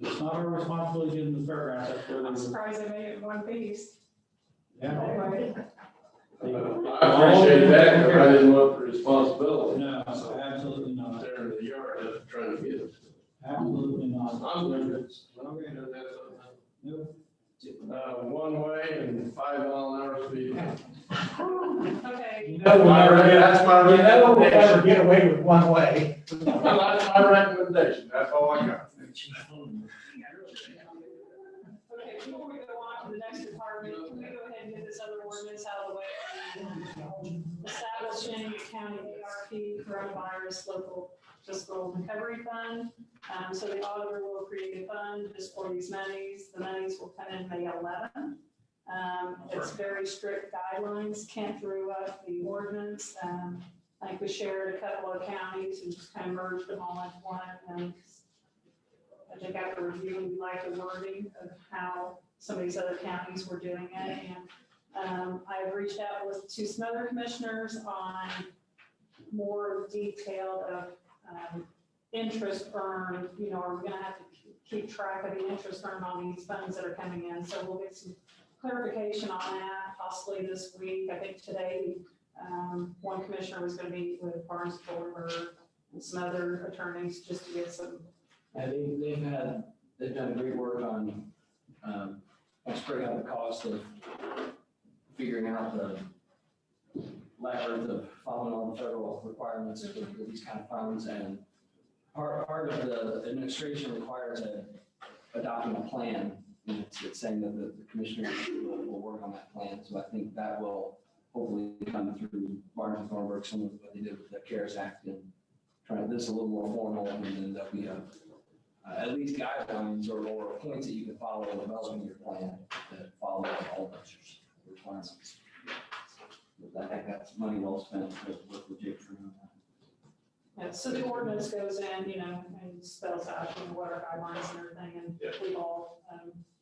It's not our responsibility to do the fairgrounds, that's where I'm they. surprised they made it in one piece. Yeah. Anyway, I appreciate that, but I didn't want the responsibility. No, absolutely not. Tearing the yard up trying to get it. Absolutely not. I'm gonna do that Nope. one way and 5 mile an hour speed. okay, You know, we'll never get, That's my you know, we'll never recommendation. get away with one way. That's my recommendation, that's all I got. okay, before we go on to the next department, can we go ahead and get this other ordinance out of the way? Establishing a county ARP coronavirus local fiscal recovery fund. So the auditor will create a fund just for these monies. The monies will come in May 11th. It's very strict guidelines. Kent drew up the ordinance. I think we shared a couple of counties and just kind of merged them all into one. And I think after reviewing, we like the wording of how some of these other counties were doing it. And I've reached out to some other commissioners on more detailed of interest earned, you know, are we gonna have to keep track of the interest earned on these funds that are coming in? So we'll get some clarification on that possibly this week. I think today, one commissioner was gonna meet with Barnes Fuller and some other attorneys just to get some. And they've done great work on, spreading out the cost of figuring out the labyrinth of following all the federal requirements for these kind of funds. And part of the administration requires adopting a plan. And it's saying that the commissioners will work on that plan. So I think that will hopefully come through Barnes and Thornburg, some of what they did with the CARES Act, and try this a little more formal, and then there'll be at least guidelines or points that you can follow in developing your plan that follow all the requirements. I think that's money well spent with Jake for Yeah, so the ordinance goes in, you know, and spells out, you know, what our guidelines and everything, and we've all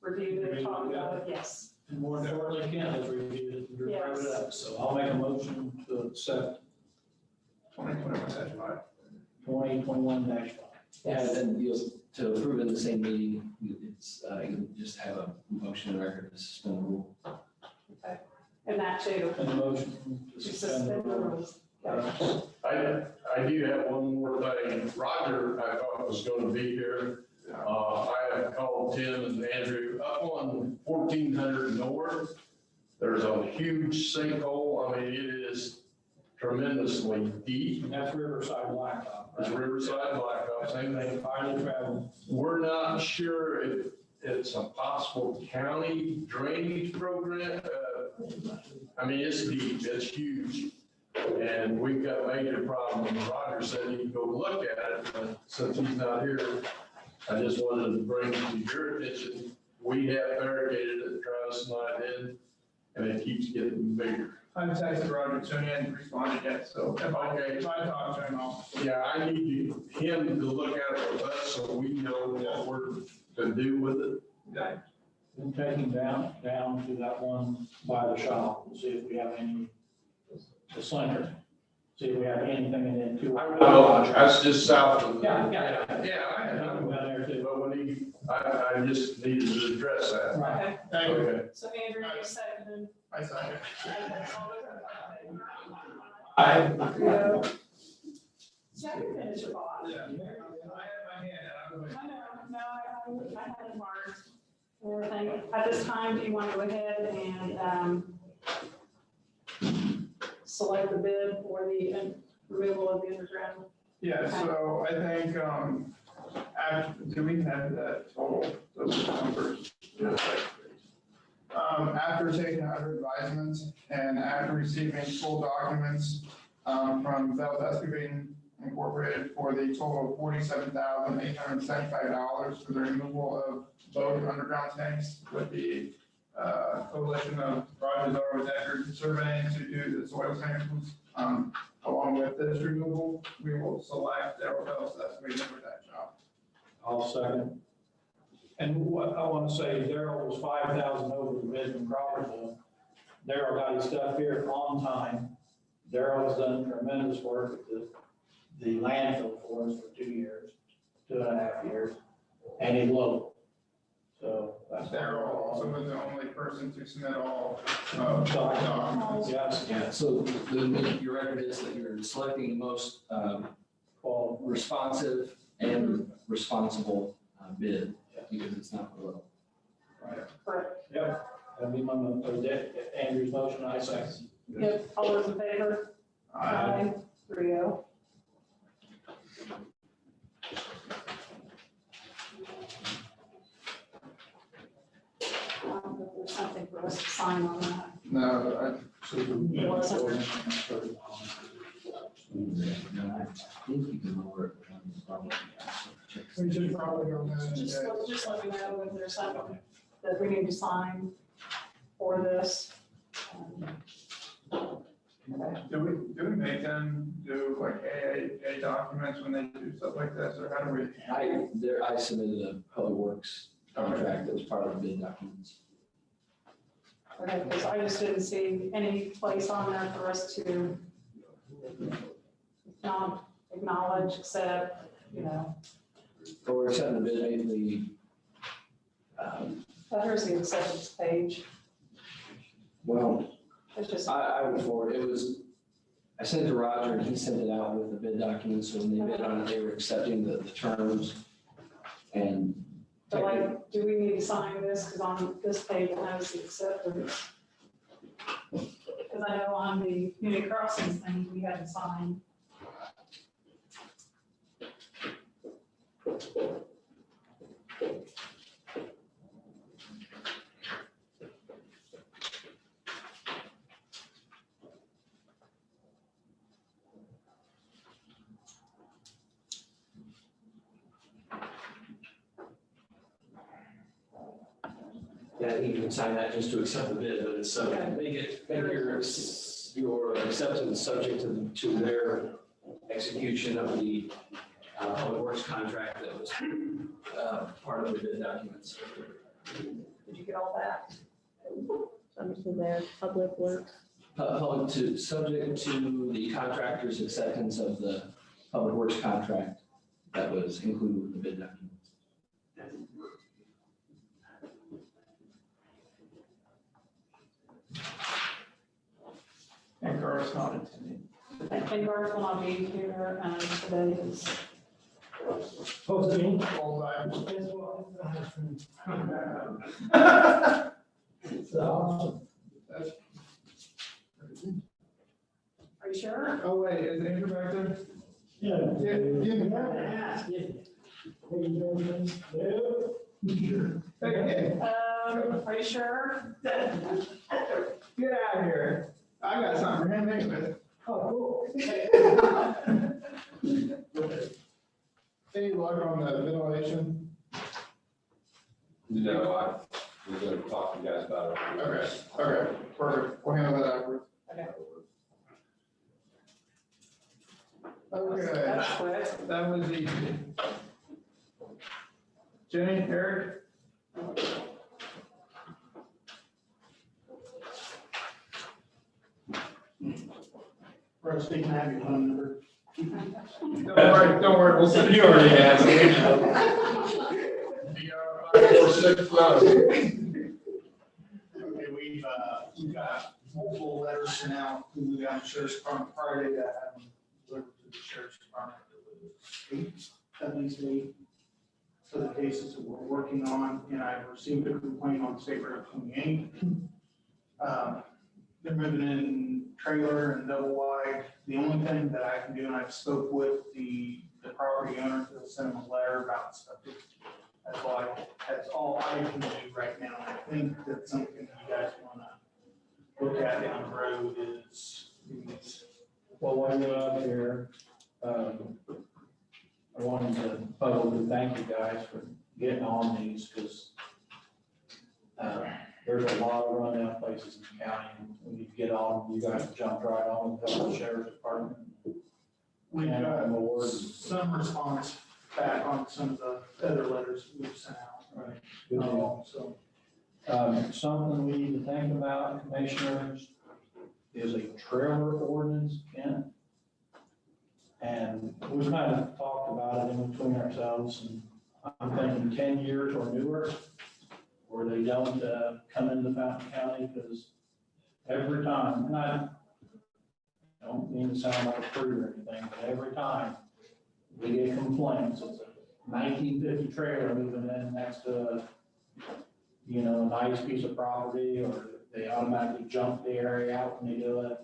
reviewed it, talked about it, yes. And more importantly, Kent has reviewed it and wrote it Yes. up, so I'll make a motion to accept 2021-5. 2021-5. Yeah, and then to approve in the same meeting, it's, you just have a motion in record to suspend the rule. And that too, And the motion to to suspend the suspend the rules. rules. I do have one more thing. Roger, I thought was gonna be here. I have called Tim and Andrew up on 1400 North. There's a huge sinkhole. I mean, it is tremendously deep. And that's Riverside Blacktop. It's Riverside Blacktop, same thing. Highly traveled. We're not sure if it's a possible county drainage program. I mean, it's deep, it's huge. And we've got major problems. Roger said he'd go look at it, but since he's not here, I just wanted to bring to your attention, we have barricaded it, Travis and I did, and it keeps getting bigger. I've texted Roger, so he hasn't responded yet, so if I talk to him, I'll. Yeah, I need him to look at it with us so we know what we're to do with it. And taking down to that one by the shop, and see if we have any, the Slender. See if we have anything in it too. That's just south of. Yeah. Yeah, I Down know. there too. But when I just needed to address that. Right. Okay, Thank you. Okay. so Andrew, you seconded. I second. Jack, you finish your thought. Yeah. I had my hand, I was like. I know, no, I had it marked. Everything. At this time, do you want to go ahead and select the bid for the removal of the underground? Yeah, so I think, do we have that total, those numbers? After taking under advisement and after receiving full documents, from Phelps Excavating Incorporated for the total of $47,875 for the removal of both underground tanks with the coalition of Rogers R. with Eckerd Surveying to do the soil samples. Along with this removal, we will select Darrell Phelps as we for that job. I'll second. And what I want to say, Daryl was 5,000 over the bid from Crawfordville. Daryl got his stuff here on time. Daryl has done tremendous work at the landfill for us for 2 years, 2.5 years, and he's local. So that's. Darrell also was the only person to submit all documents. Yes. Yeah, so your record is that you're selecting the most responsive and responsible bid, because it's not below. Correct. Yep. That'd be Andrew's motion, I second. Yep, all those in favor? Aye. 3-0. There's something for us to sign on that. No, It wasn't. I think you can lower it. we should probably go ahead Just, and, just let me know if there's something that we need to sign for this. Okay. do we make them do like AAA documents when they do stuff like this, or how do we? I submitted a public works contract that was part of the bid documents. Okay, because I just didn't see any place on there for us to not acknowledge, accept, Or accept the bid, maybe, here's the acceptance page. well, It's just, I would forward, I sent it to Roger and he sent it out with the bid documents, so when they bid on it, they were accepting the terms. And but like, do we need to sign this? Because on this page, it has the acceptance. Because I know on the community crossings thing, we had to sign. yeah, you can sign that just to accept the bid, but it's, make your acceptance subject to their execution of the public works contract that was part of the bid documents. Did you get all that? Subject to their public works. Subject to the contractor's acceptance of the public works contract that was included with the bid documents. And Garth's not attending. And Garth will not be here, today is, Supposed to be. All time. It's awesome. are you sure? Oh, wait, is Andrew back there? Yeah. Yeah. Hey, Are you sure? get out of here. I got something for him anyway. Oh, Any luck on the ventilation? No, we're gonna talk to you guys about it. Okay, perfect. We'll handle that afterwards. Okay, That's quick. that was easy. Jenny, Eric? Rusty, can I have your phone number? Don't worry, we'll send You already have it. 546 Okay, we've got multiple letters sent out, we got the sheriff's department Friday that have delivered to the sheriff's department. At least eight for the cases that we're working on, and I've received a complaint on State Road 28. They're moving in trailer and double wide. The only thing that I can do, and I've spoke with the property owner, to send them a letter about stuff. That's all I can do right now. I think that's something you guys wanna look at down the road is these. Well, while you're up here, I wanted to publicly thank you guys for getting on these, because there's there's a lot of rundown places in the county, and we need to get on, you guys jumped right on with the sheriff's department. We've And got I'm awarded. some response back on some of the other letters we've sent out. Right. Good deal. So, Something we need to think about, commissioners, is a trailer ordinance, Kent. And we've kind of talked about it in between ourselves, and I'm thinking 10 years or newer, where they don't come into Fountain County, because every time, and I don't mean to sound like a prude or anything, but every time we get complaints, it's a 1950 trailer moving in next to, you know, a nice piece of property, or they automatically jump the area out when they do it.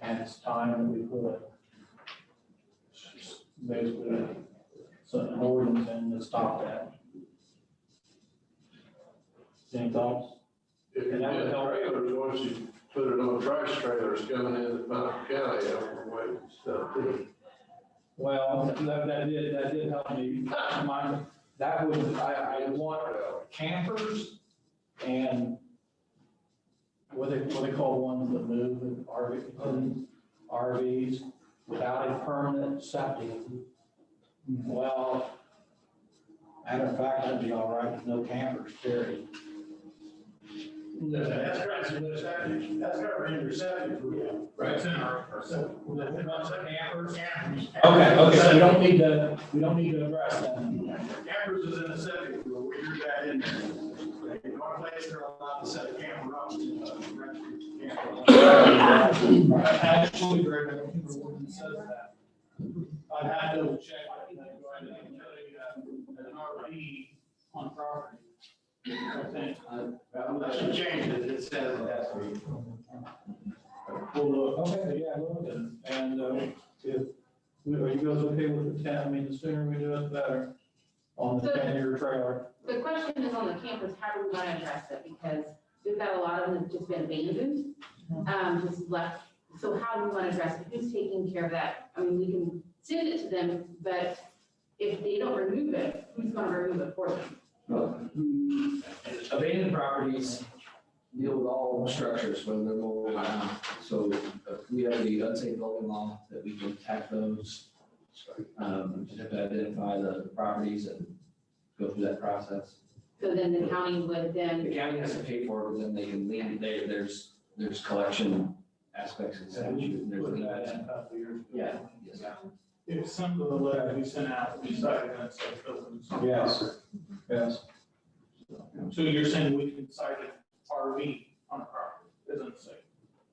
And it's time that we put basically an ordinance in to stop that. Any thoughts? If you And that would get help. trailers, once you put it on trash trailers coming into Fountain County, I'm waiting stuff too. Well, that did help me. That would, I want campers and what they call ones that move, RVs, without a permanent septic. Well, matter of fact, that'd be all right with no campers, period. that's covered in your septic. Right. It's in our. Campers. Okay, so we don't need to address that. Campers is in the septic, where we drew that in there. The only place they're allowed to set a camper up is, Actually, Greg, I don't think the ordinance says that. I'd have to check, you know, go ahead and put an RV on property. I think. Unless you change it, it says it has to be. Well, look, okay, yeah, look, and, if, are you guys okay with the 10, I mean, the sooner we do it, the better, on the 10-year trailer. The question is on the campus, how do we want to address it? Because we've got a lot of them that's just been abandoned, just left. So how do we want to address it? Who's taking care of that? I mean, we can send it to them, but if they don't remove it, who's going to remove it for them? Well, abandoned properties deal with all structures when they're mobile around. So we have the unsafe building law that we can attack those. Just have to identify the properties and go through that process. So then the county would The then, county has to pay for it, but then they can lien, there's collection aspects of the statute. There's Put that in liens. a couple of years ago. Yeah, yes. If some of the letters we sent out, we decided on safe buildings. Yes, yes. So you're saying we can cite an RV on a property, isn't safe?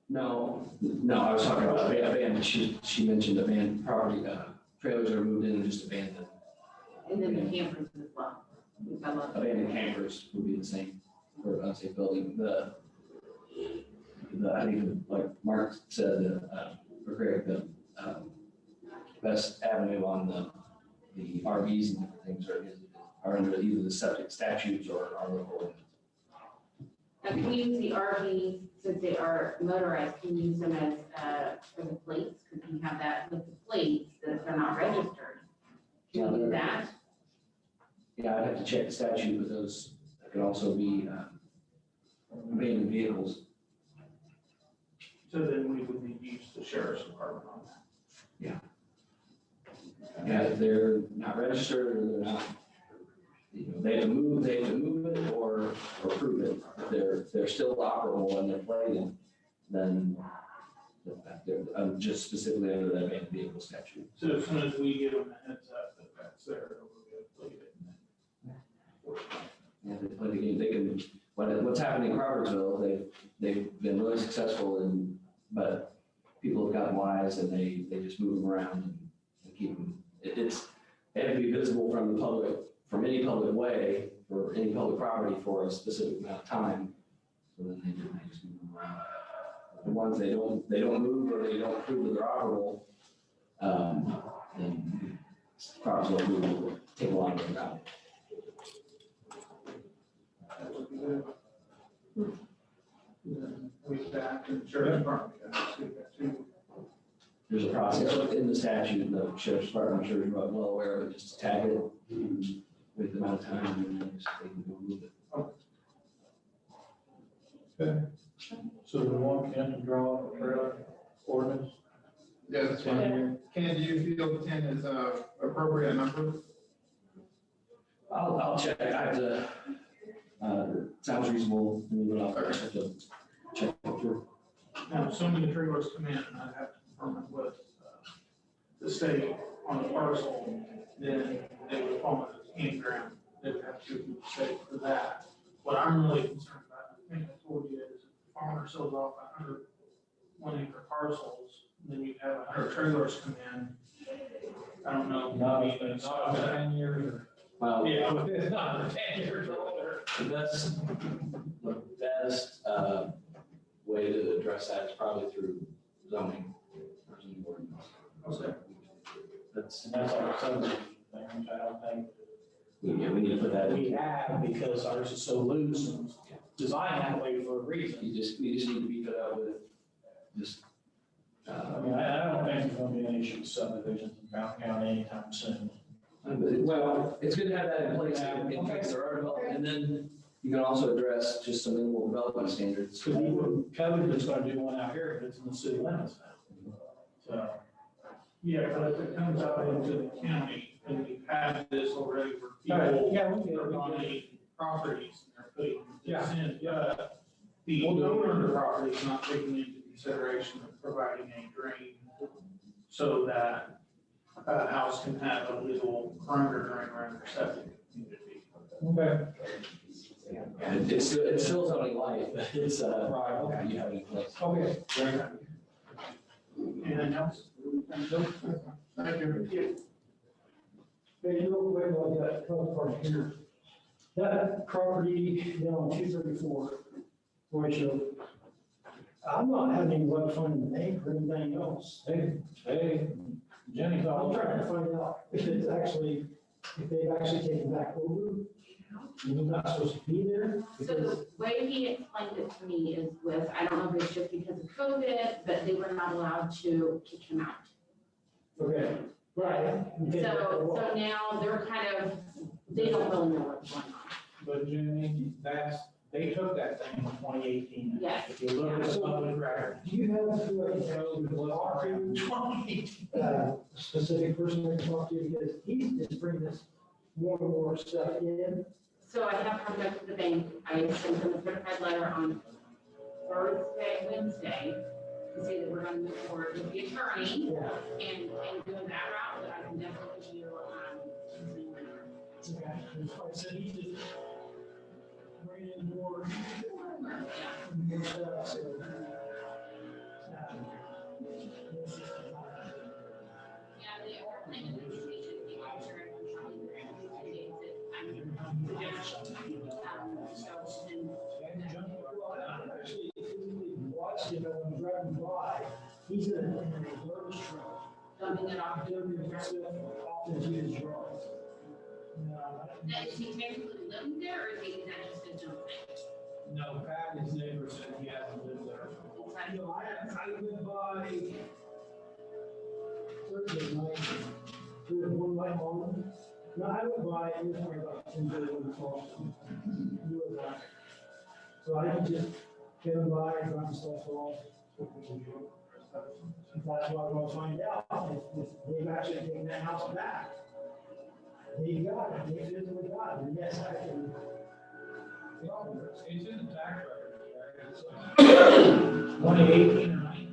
No, I was talking about abandoned, she mentioned abandoned property, trailers that are moved in and just abandoned. and then the campers as well. We've got a lot of- Abandoned campers would be the same for unsafe building. I think, like Mark said, for Greg, the best avenue on the RVs and different things are under either the septic statutes or our local ordinance. Now, can we use the RV, since they are motorized, can we use them as, for the plates? Could we have that with the plates, that if they're not registered? Can we do that? Yeah, I'd have to check the statute, but those could also be abandoned vehicles. So then we would need to use the sheriff's department on that. Yeah, if they're not registered or they're not, they have to move it or prove it. If they're still operable and they're playing, then they're just specifically under that abandoned vehicle statute. So as soon as we give them a heads up that that's there, we'll get it. Yeah, they play the game, they can, what's happening in Crawfordsville, they've been really successful but people have gotten wise and they just move them around and keep them. They have to be visible from the public, from any public way, for any public property for a specific amount of time. So then they just move them around. The ones they don't move or they don't prove that they're operable, then Crawfordsville will take a longer route. That would be good. We've got the sheriff's department, we've got two. There's a process within the statute, and the sheriff's department, I'm sure you're well aware of it, just to tag it with the amount of time and then they can go move it. Okay. So we want Ken to draw up a trailer ordinance? Yeah, that's fine. Ken, do you feel 10 is a appropriate number? I'll check, I have to, sounds reasonable, to me, but I'll have to check it through. Now, if so many trailers come in, and I have to confirm it with the state on the parcel, then they would fall into the campground. They would have to go to the state for that. What I'm really concerned about, I think I told you, is if the farmer sells off 100 1-acre parcels, then you have 100 trailers come in. I don't know. Not even 10 years or. Well, Yeah, it's not 10 years older. the best way to address that is probably through zoning. or zoning ordinance. Okay. That's, That's our subdivision thing, I don't think yeah, we need to put that in. we have because ours is so loose and designed that way for a reason. We just need to beef it up with just, I mean, I don't think there's gonna be any issue with subdivisions in Fountain County anytime soon. well, it's good to have that in place in case there are development, and then you can also address just some minimal development standards. Because even Code is gonna do one out here, but it's in the city limits now. So, Yeah, but if it comes out into the county, and we've had this already where Right, people yeah, we get it, are we get it. buying properties and they're putting Yeah. this in, the owner of the property is not taking into consideration of providing a drain so that a house can have a little perimeter drain around their septic community. Okay. And it's still zoning light, but it's, Right, okay. you have it in place. Okay. Anything else? Thank you. Hey, real quick, on that front part here. That property down on 234, Roy I'm not having any luck finding the bank or anything else. Hey, Jenny's I'm all. trying to find out if it's actually, if they've actually taken back over. You're not supposed to be there. So the way he explained it to me is with, I don't know if it's just because of COVID, but they were not allowed to kick him out. Okay, right. So now they're kind of, they don't really know what's going on. But Jenny, they took that thing in 2018. Yes. If you look at the public record. Do you have who I can talk to, specific person I can talk to, because he's just bringing this more and more stuff in. So I have contacted the bank. I sent them a certified letter on Wednesday, to say that we're gonna move forward with the attorney Yeah. and doing that route, but I can definitely give you, Okay. And so I said he just bring in more stuff, so. yeah, the only thing is that we should be altering the county grant, I think that I'm suggesting, so then. Actually, if you watch him when I'm driving by, he's in a garbage truck. Dumping it off. Dumping himself off into his yard. Now, is he technically living there, or is that just a junk thing? No, Pat, his neighbor said he hasn't lived there. You know, I went by Thursday night, there was one light on. No, I went by, it was probably about 10:30 when the call. So I just came by, dropped stuff off. That's what I want to find out, if they've actually taken that house back. They got it, they physically got it, and yes, I can. He's in the tax record. 2018 or 19.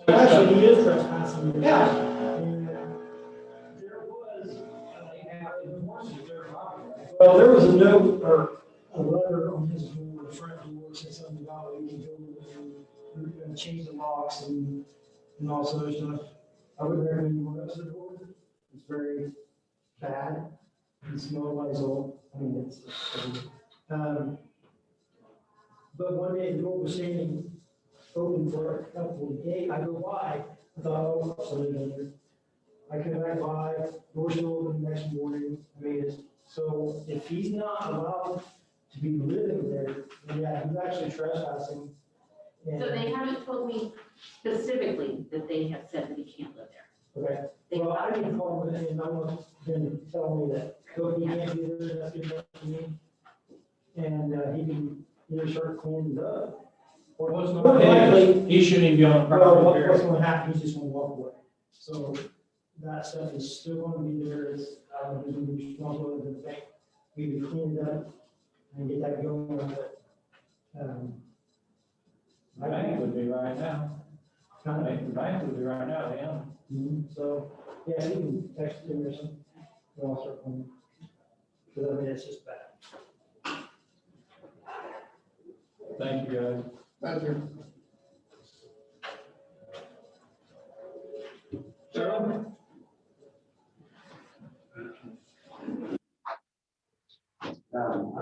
Actually, he is trespassing. Yeah. And there was, well, there was a note or a letter on his door, the front door, said something about we can go and we're gonna change the locks and all sorts of stuff. I wouldn't recommend you go up to the door. It's very bad. It smells like old. I mean, it's, but one day the door was standing open for a couple of days. I go by, I thought, oh, somebody in there. I come back by, door's still open the next morning. I mean, it's, so if he's not allowed to be living there, then yeah, he's actually trespassing. And- So they haven't told me specifically that they have said that he can't live there. Okay, They well, I didn't call him and I was gonna tell me that, so he can't be there, that's good enough for me. and he can either start cleaning it up. Or What's more going likely, He shouldn't even be on the well, property. what's gonna happen, he's just gonna walk away. So that stuff is still gonna be there, it's, who's gonna be responsible for the bank. We can clean it up and get that going, but, The bank would be right now. The bank would be right now, yeah. So, yeah, you can text him or something, we'll all start cleaning. Because I mean, it's just bad. Thank you, guys. Thank you. Sarah? I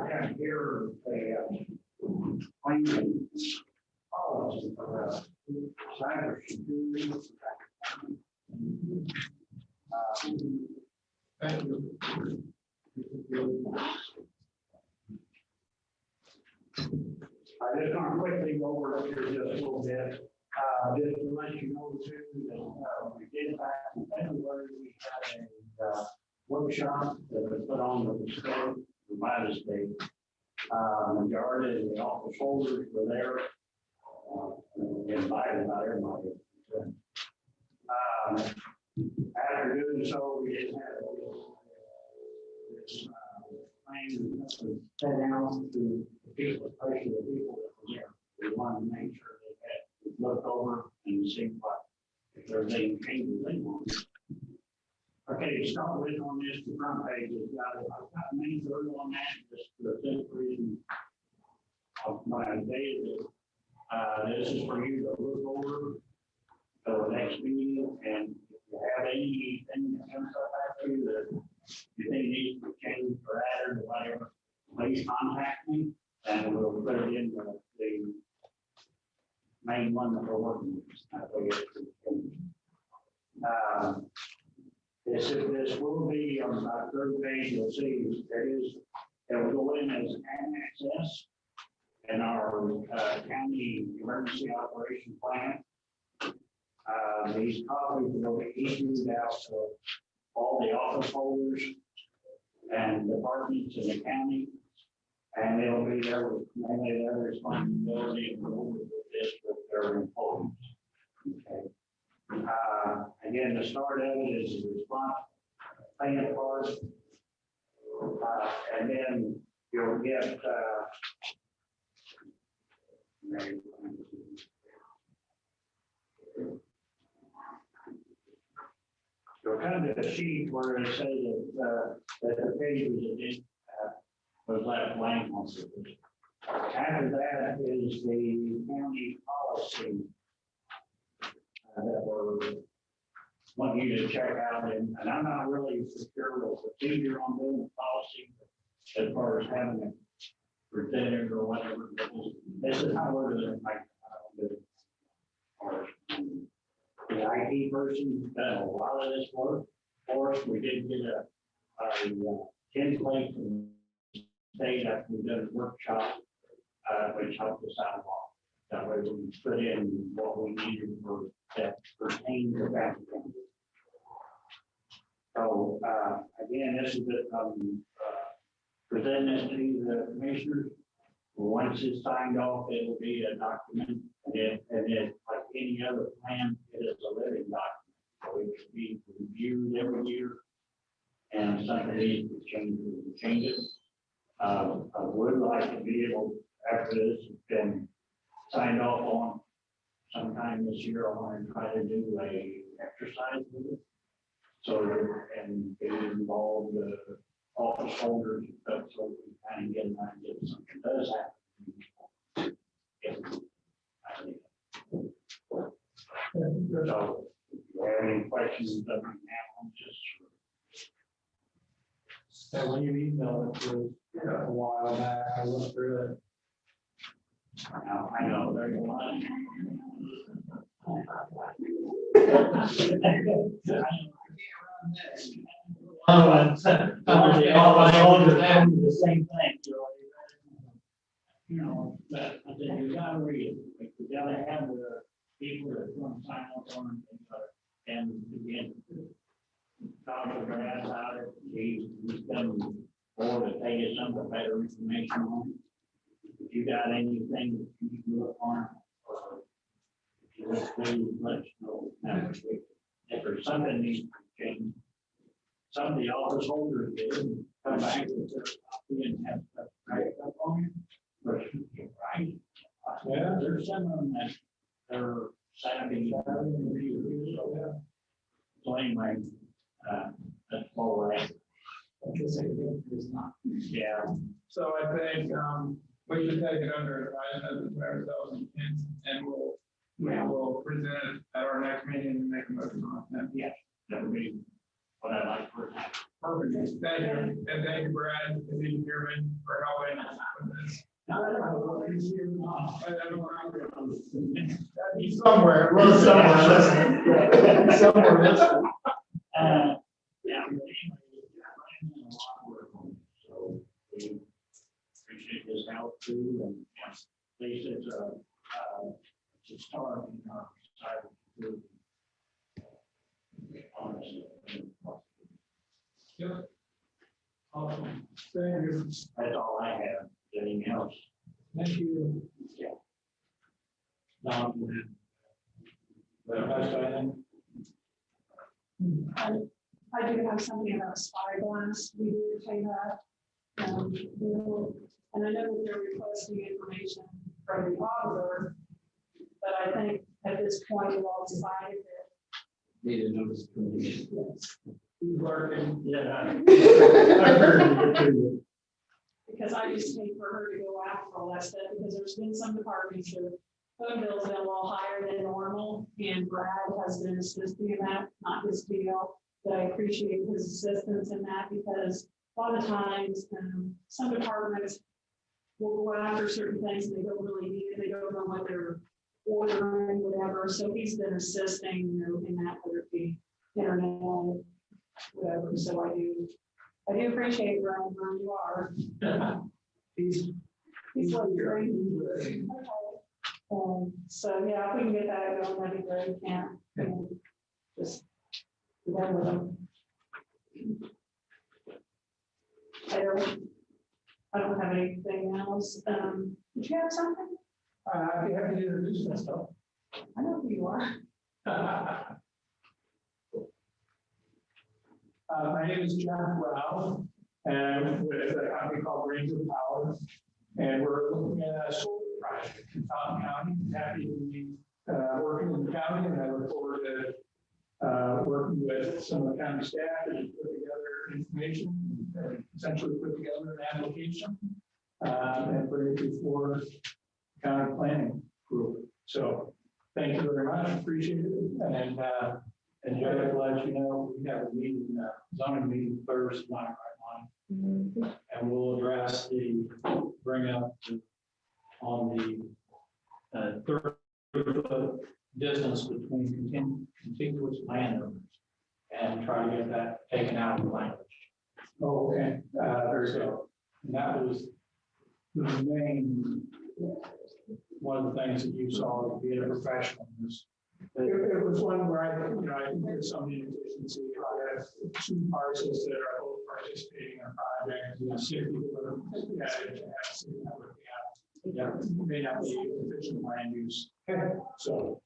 got here a claim policy for cybersecurity. Thank you. I just want to quickly go over it here just a little bit. Just to let you know too, that we did back in February, we had a workshop that was put on with the state, by the state. Majority of the office holders were there. Invited by everybody. After doing so, we didn't have this plan that was set out to the people, especially the people that were there. We wanted to make sure they had looked over and see what, if there's any changes they want. Okay, start with on this, the front page has got, I've got main through on that, just for the simple reason of my idea that, this is for you to look over for the next meeting, and if you have anything that comes up after you that you think needs to be changed or added or whatever, please contact me, and we'll put it in the main one that we're working with. This will be on the third page, you'll see it will go in as access in our county emergency operation plan. These copies will be issued out to all the office holders and departments in the county. And it'll be there with mainly their responsibility to go with this with their employees. Okay. Again, the start of it is the response payment part. And then you'll get you'll come to the sheet where it says that the page was left blank on it. After that is the county policy that we're wanting you to check out, and I'm not really sure the procedure on doing the policy as far as having it presented or whatever. This is how we're doing it. The IT person done a lot of this work for us. We did get a template from the state after we did a workshop, which helped us out a lot. That way we can put in what we needed for that pertains to that. So again, this is presented to the commissioners. Once it's signed off, it will be a document, and it like any other plan, it is a living document. So it should be reviewed every year, and something needs to change it. I would like to be able, after this has been signed off on sometime this year, I want to try to do a exercise with it. So, and get involved the office holders and stuff, so we can kind of get an idea if something does happen. So, if you have any questions that right now, I'm just. And when you emailed it to a while back, I looked through it. Now, I know there's a lot. The same thing. You know, but I think you gotta read it. You gotta have the people that want to sign up on it, and again, Dr. Grass out of, he's done more to tell you some of the better information on it. you got anything that you can look on, or if you just please let us know next week. If there's something needs to be changed. Some of the office holders did come back with their copy and have stuff right up on it. But you're right. Yeah, there's some of them that are savvy. So anyway, that's all right. I guess it's not. Yeah. So I think, we should take it under advisement of ourselves and we'll present it at our next meeting and make a motion on it. Yeah, that would be what I'd like for it. Perfect. Thank you. And thank you, Brad, and you, Chairman, for helping with this. He's somewhere. We're somewhere. Somewhere. Yeah. Anyway, a lot of work on it, so we appreciate his help too, and at least it's a start in our cyber security. Honestly. Yep. Awesome. Thank you. That's all I have. Anything else? Thank you. Yeah. I do have something about Spyglass. We do take that. And I know that they're requesting information from the auditor, but I think at this point, we've all decided that Need a notice of termination. He's working. Yeah. because I just hate for her to go after all that stuff, because there's been some departments that phone bills been a little higher than normal, and Brad has been assisting in that, not his deal. But I appreciate his assistance in that, because a lot of times, some departments will go after certain things and they don't really need it, they don't know what they're ordering, whatever, so he's been assisting, in that, whether it be internet, whatever, so I do appreciate where you are. He's like great. So yeah, if we can get that going, that'd be great. Can't just do that with them. I don't have anything else. Did you have something? I'd be happy to introduce myself. I know who you are. My name is John Rao, and with a company called Ranger Power. And we're looking at a solar project in Fountain County. Happy to be working in the county, and I look forward to working with some of the county staff to put together information, and essentially put together an application and bring it before county planning group. So thank you very much. Appreciate it. And Joe, I'd let you know, we have a meeting, zoning meeting Thursday night, right, and we'll address bring up on the 30-foot distance between contiguous landowners and try to get that taken out of the language. Oh, okay. Very good. And that was the main, one of the things that you saw being a professional. It was one where I think there's some inefficiency. I have two parcels that are both participating in a project. See if people may not be efficient land use. So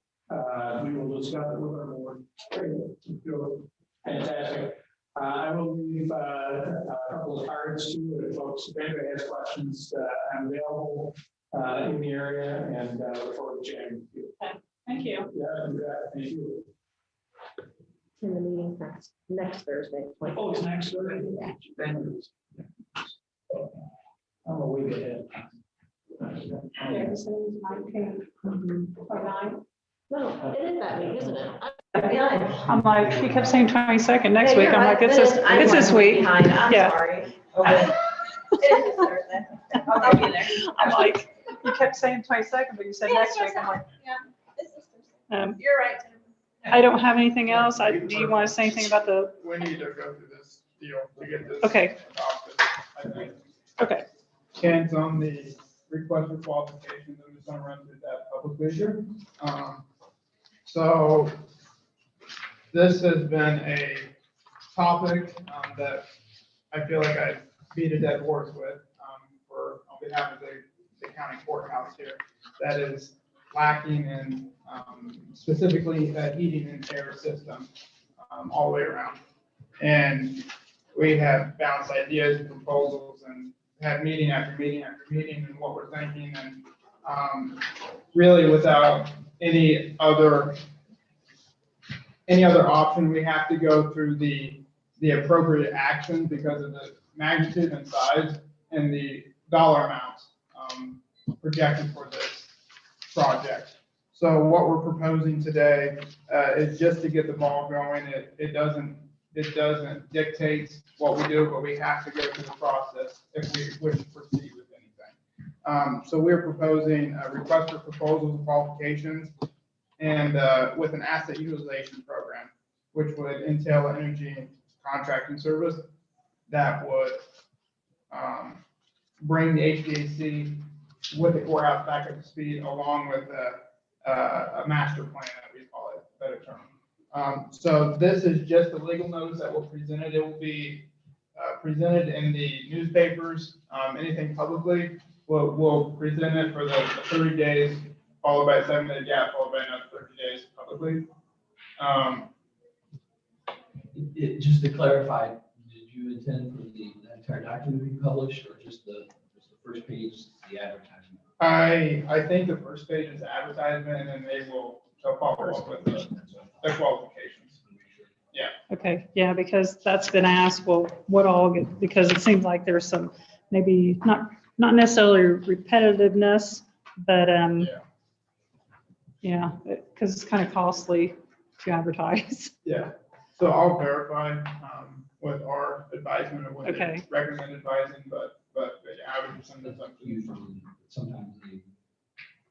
we will discuss it with our board. Fantastic. I will leave a couple of cards to folks. If anybody has questions, I'm available in the area, and look forward to chatting with you. Thank you. Yeah, thank you. In the meeting next Thursday. Oh, it's next Thursday? Thank you. I'm a week ahead. Yeah, so 19.9. No, it is that week, isn't it? I'm like, he kept saying 22nd next Yeah, week. you're I'm right. like, It's this week. behind. I'm Yeah. sorry. Okay. It is Thursday. I'll be there. I'm like, you kept saying 22nd, but you said next week. I'm like, You're right. I don't have anything else. Do you want to say anything about the? We need to go through this deal to get this. Okay. adopted, I think. Okay. Ken's on the request for qualifications. I'm just gonna run through that publicly here. So this has been a topic that I feel like I beat a dead horse with on behalf of the the county courthouse here that is lacking in, specifically a heating and air system, all the way around. And we have bounced ideas and proposals and had meeting after meeting after meeting and what we're thinking, and really without any other option, we have to go through the appropriate action because of the magnitude and size and the dollar amounts projected for this project. So what we're proposing today is just to get the ball going. It doesn't dictate what we do, but we have to go through the process if we wish to proceed with anything. So we're proposing a request for proposals and qualifications and with an asset utilization program, which would entail an energy contracting service that would bring the HVAC with the courthouse back up to speed, along with a master plan, that we call it, better term. So this is just a legal notice that will present it. It will be presented in the newspapers, anything publicly. We'll present it for the 30 days, followed by a 7-day gap, followed by another 30 days publicly. Just to clarify, did you intend for the entire document to be published, or just the first page, the advertisement? I think the first page is advertisement, and then they'll follow up with the qualifications. Okay, yeah, because that's been asked, well, what all, because it seems like there's some, maybe not necessarily repetitiveness, but, yeah, because it's kind of costly to advertise. Yeah, so I'll verify with our advisement of what they Okay. recommend advising, but yeah, I would send this up to you. Usually, sometimes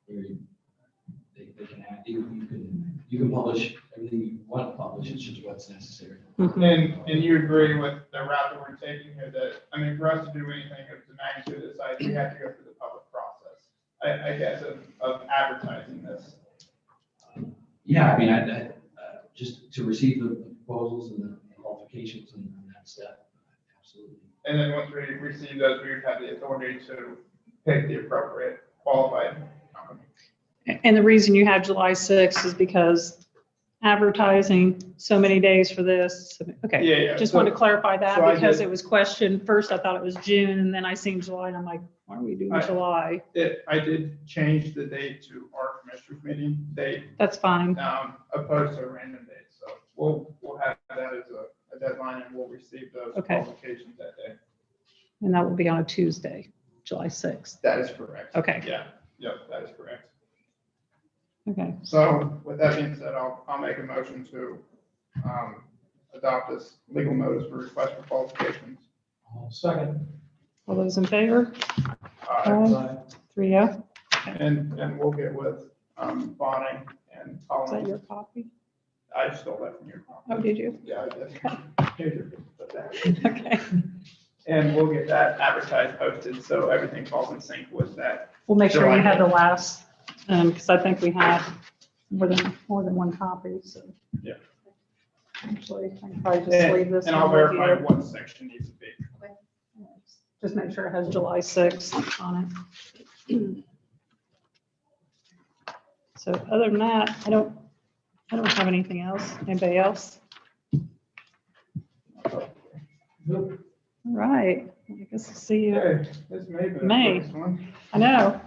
they can add, you can publish everything you want to publish, it's just what's necessary. And you agree with the route that we're taking here, that, I mean, for us to do anything of the magnitude of this size, we have to go through the public process, I guess, of advertising this. Yeah, I mean, just to receive the proposals and the qualifications and that stuff, absolutely. And then once we receive those, we would have the authority to pick the appropriate qualified company. And the reason you have July 6th is because advertising so many days for this. Okay, Yeah. just So- wanted to clarify so that I because did- it was questioned. First, I thought it was June, and then I seen July, and I'm like, why are we doing July? I did change the date to our commissioners meeting date, That's fine. opposed to a random date. So we'll have that as a deadline, and we'll receive those Okay. qualifications that day. And that will be on a Tuesday, July 6th. That is correct. Okay. Yeah, yep, that is correct. Okay. So with that being said, I'll make a motion to adopt this legal notice for request for qualifications. Second. All those in favor? Uh, 3-0. And we'll get with Bonnie and Is that your Colin. copy? I stole that from your copy. Oh, did you? Yeah, I did. Okay. And we'll get that advertised, posted, so everything falls in sync with that. We'll make sure July you have the 8th. last, because I think we had more than one copy, so. Yeah. Actually, I can probably just leave this. And I'll one with verify you. what section needs to be. Just make sure it has July 6th on it. So other than that, I don't have anything else. Anybody else? All right, I guess I'll see you. Okay, this may be the May. quickest one. I know,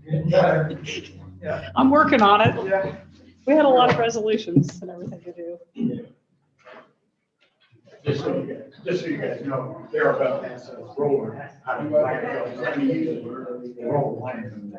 Yeah. I'm working on it. Yeah. We had a lot of resolutions and everything to do. Just so you guys know, they're about to pass a roller. Roll plan.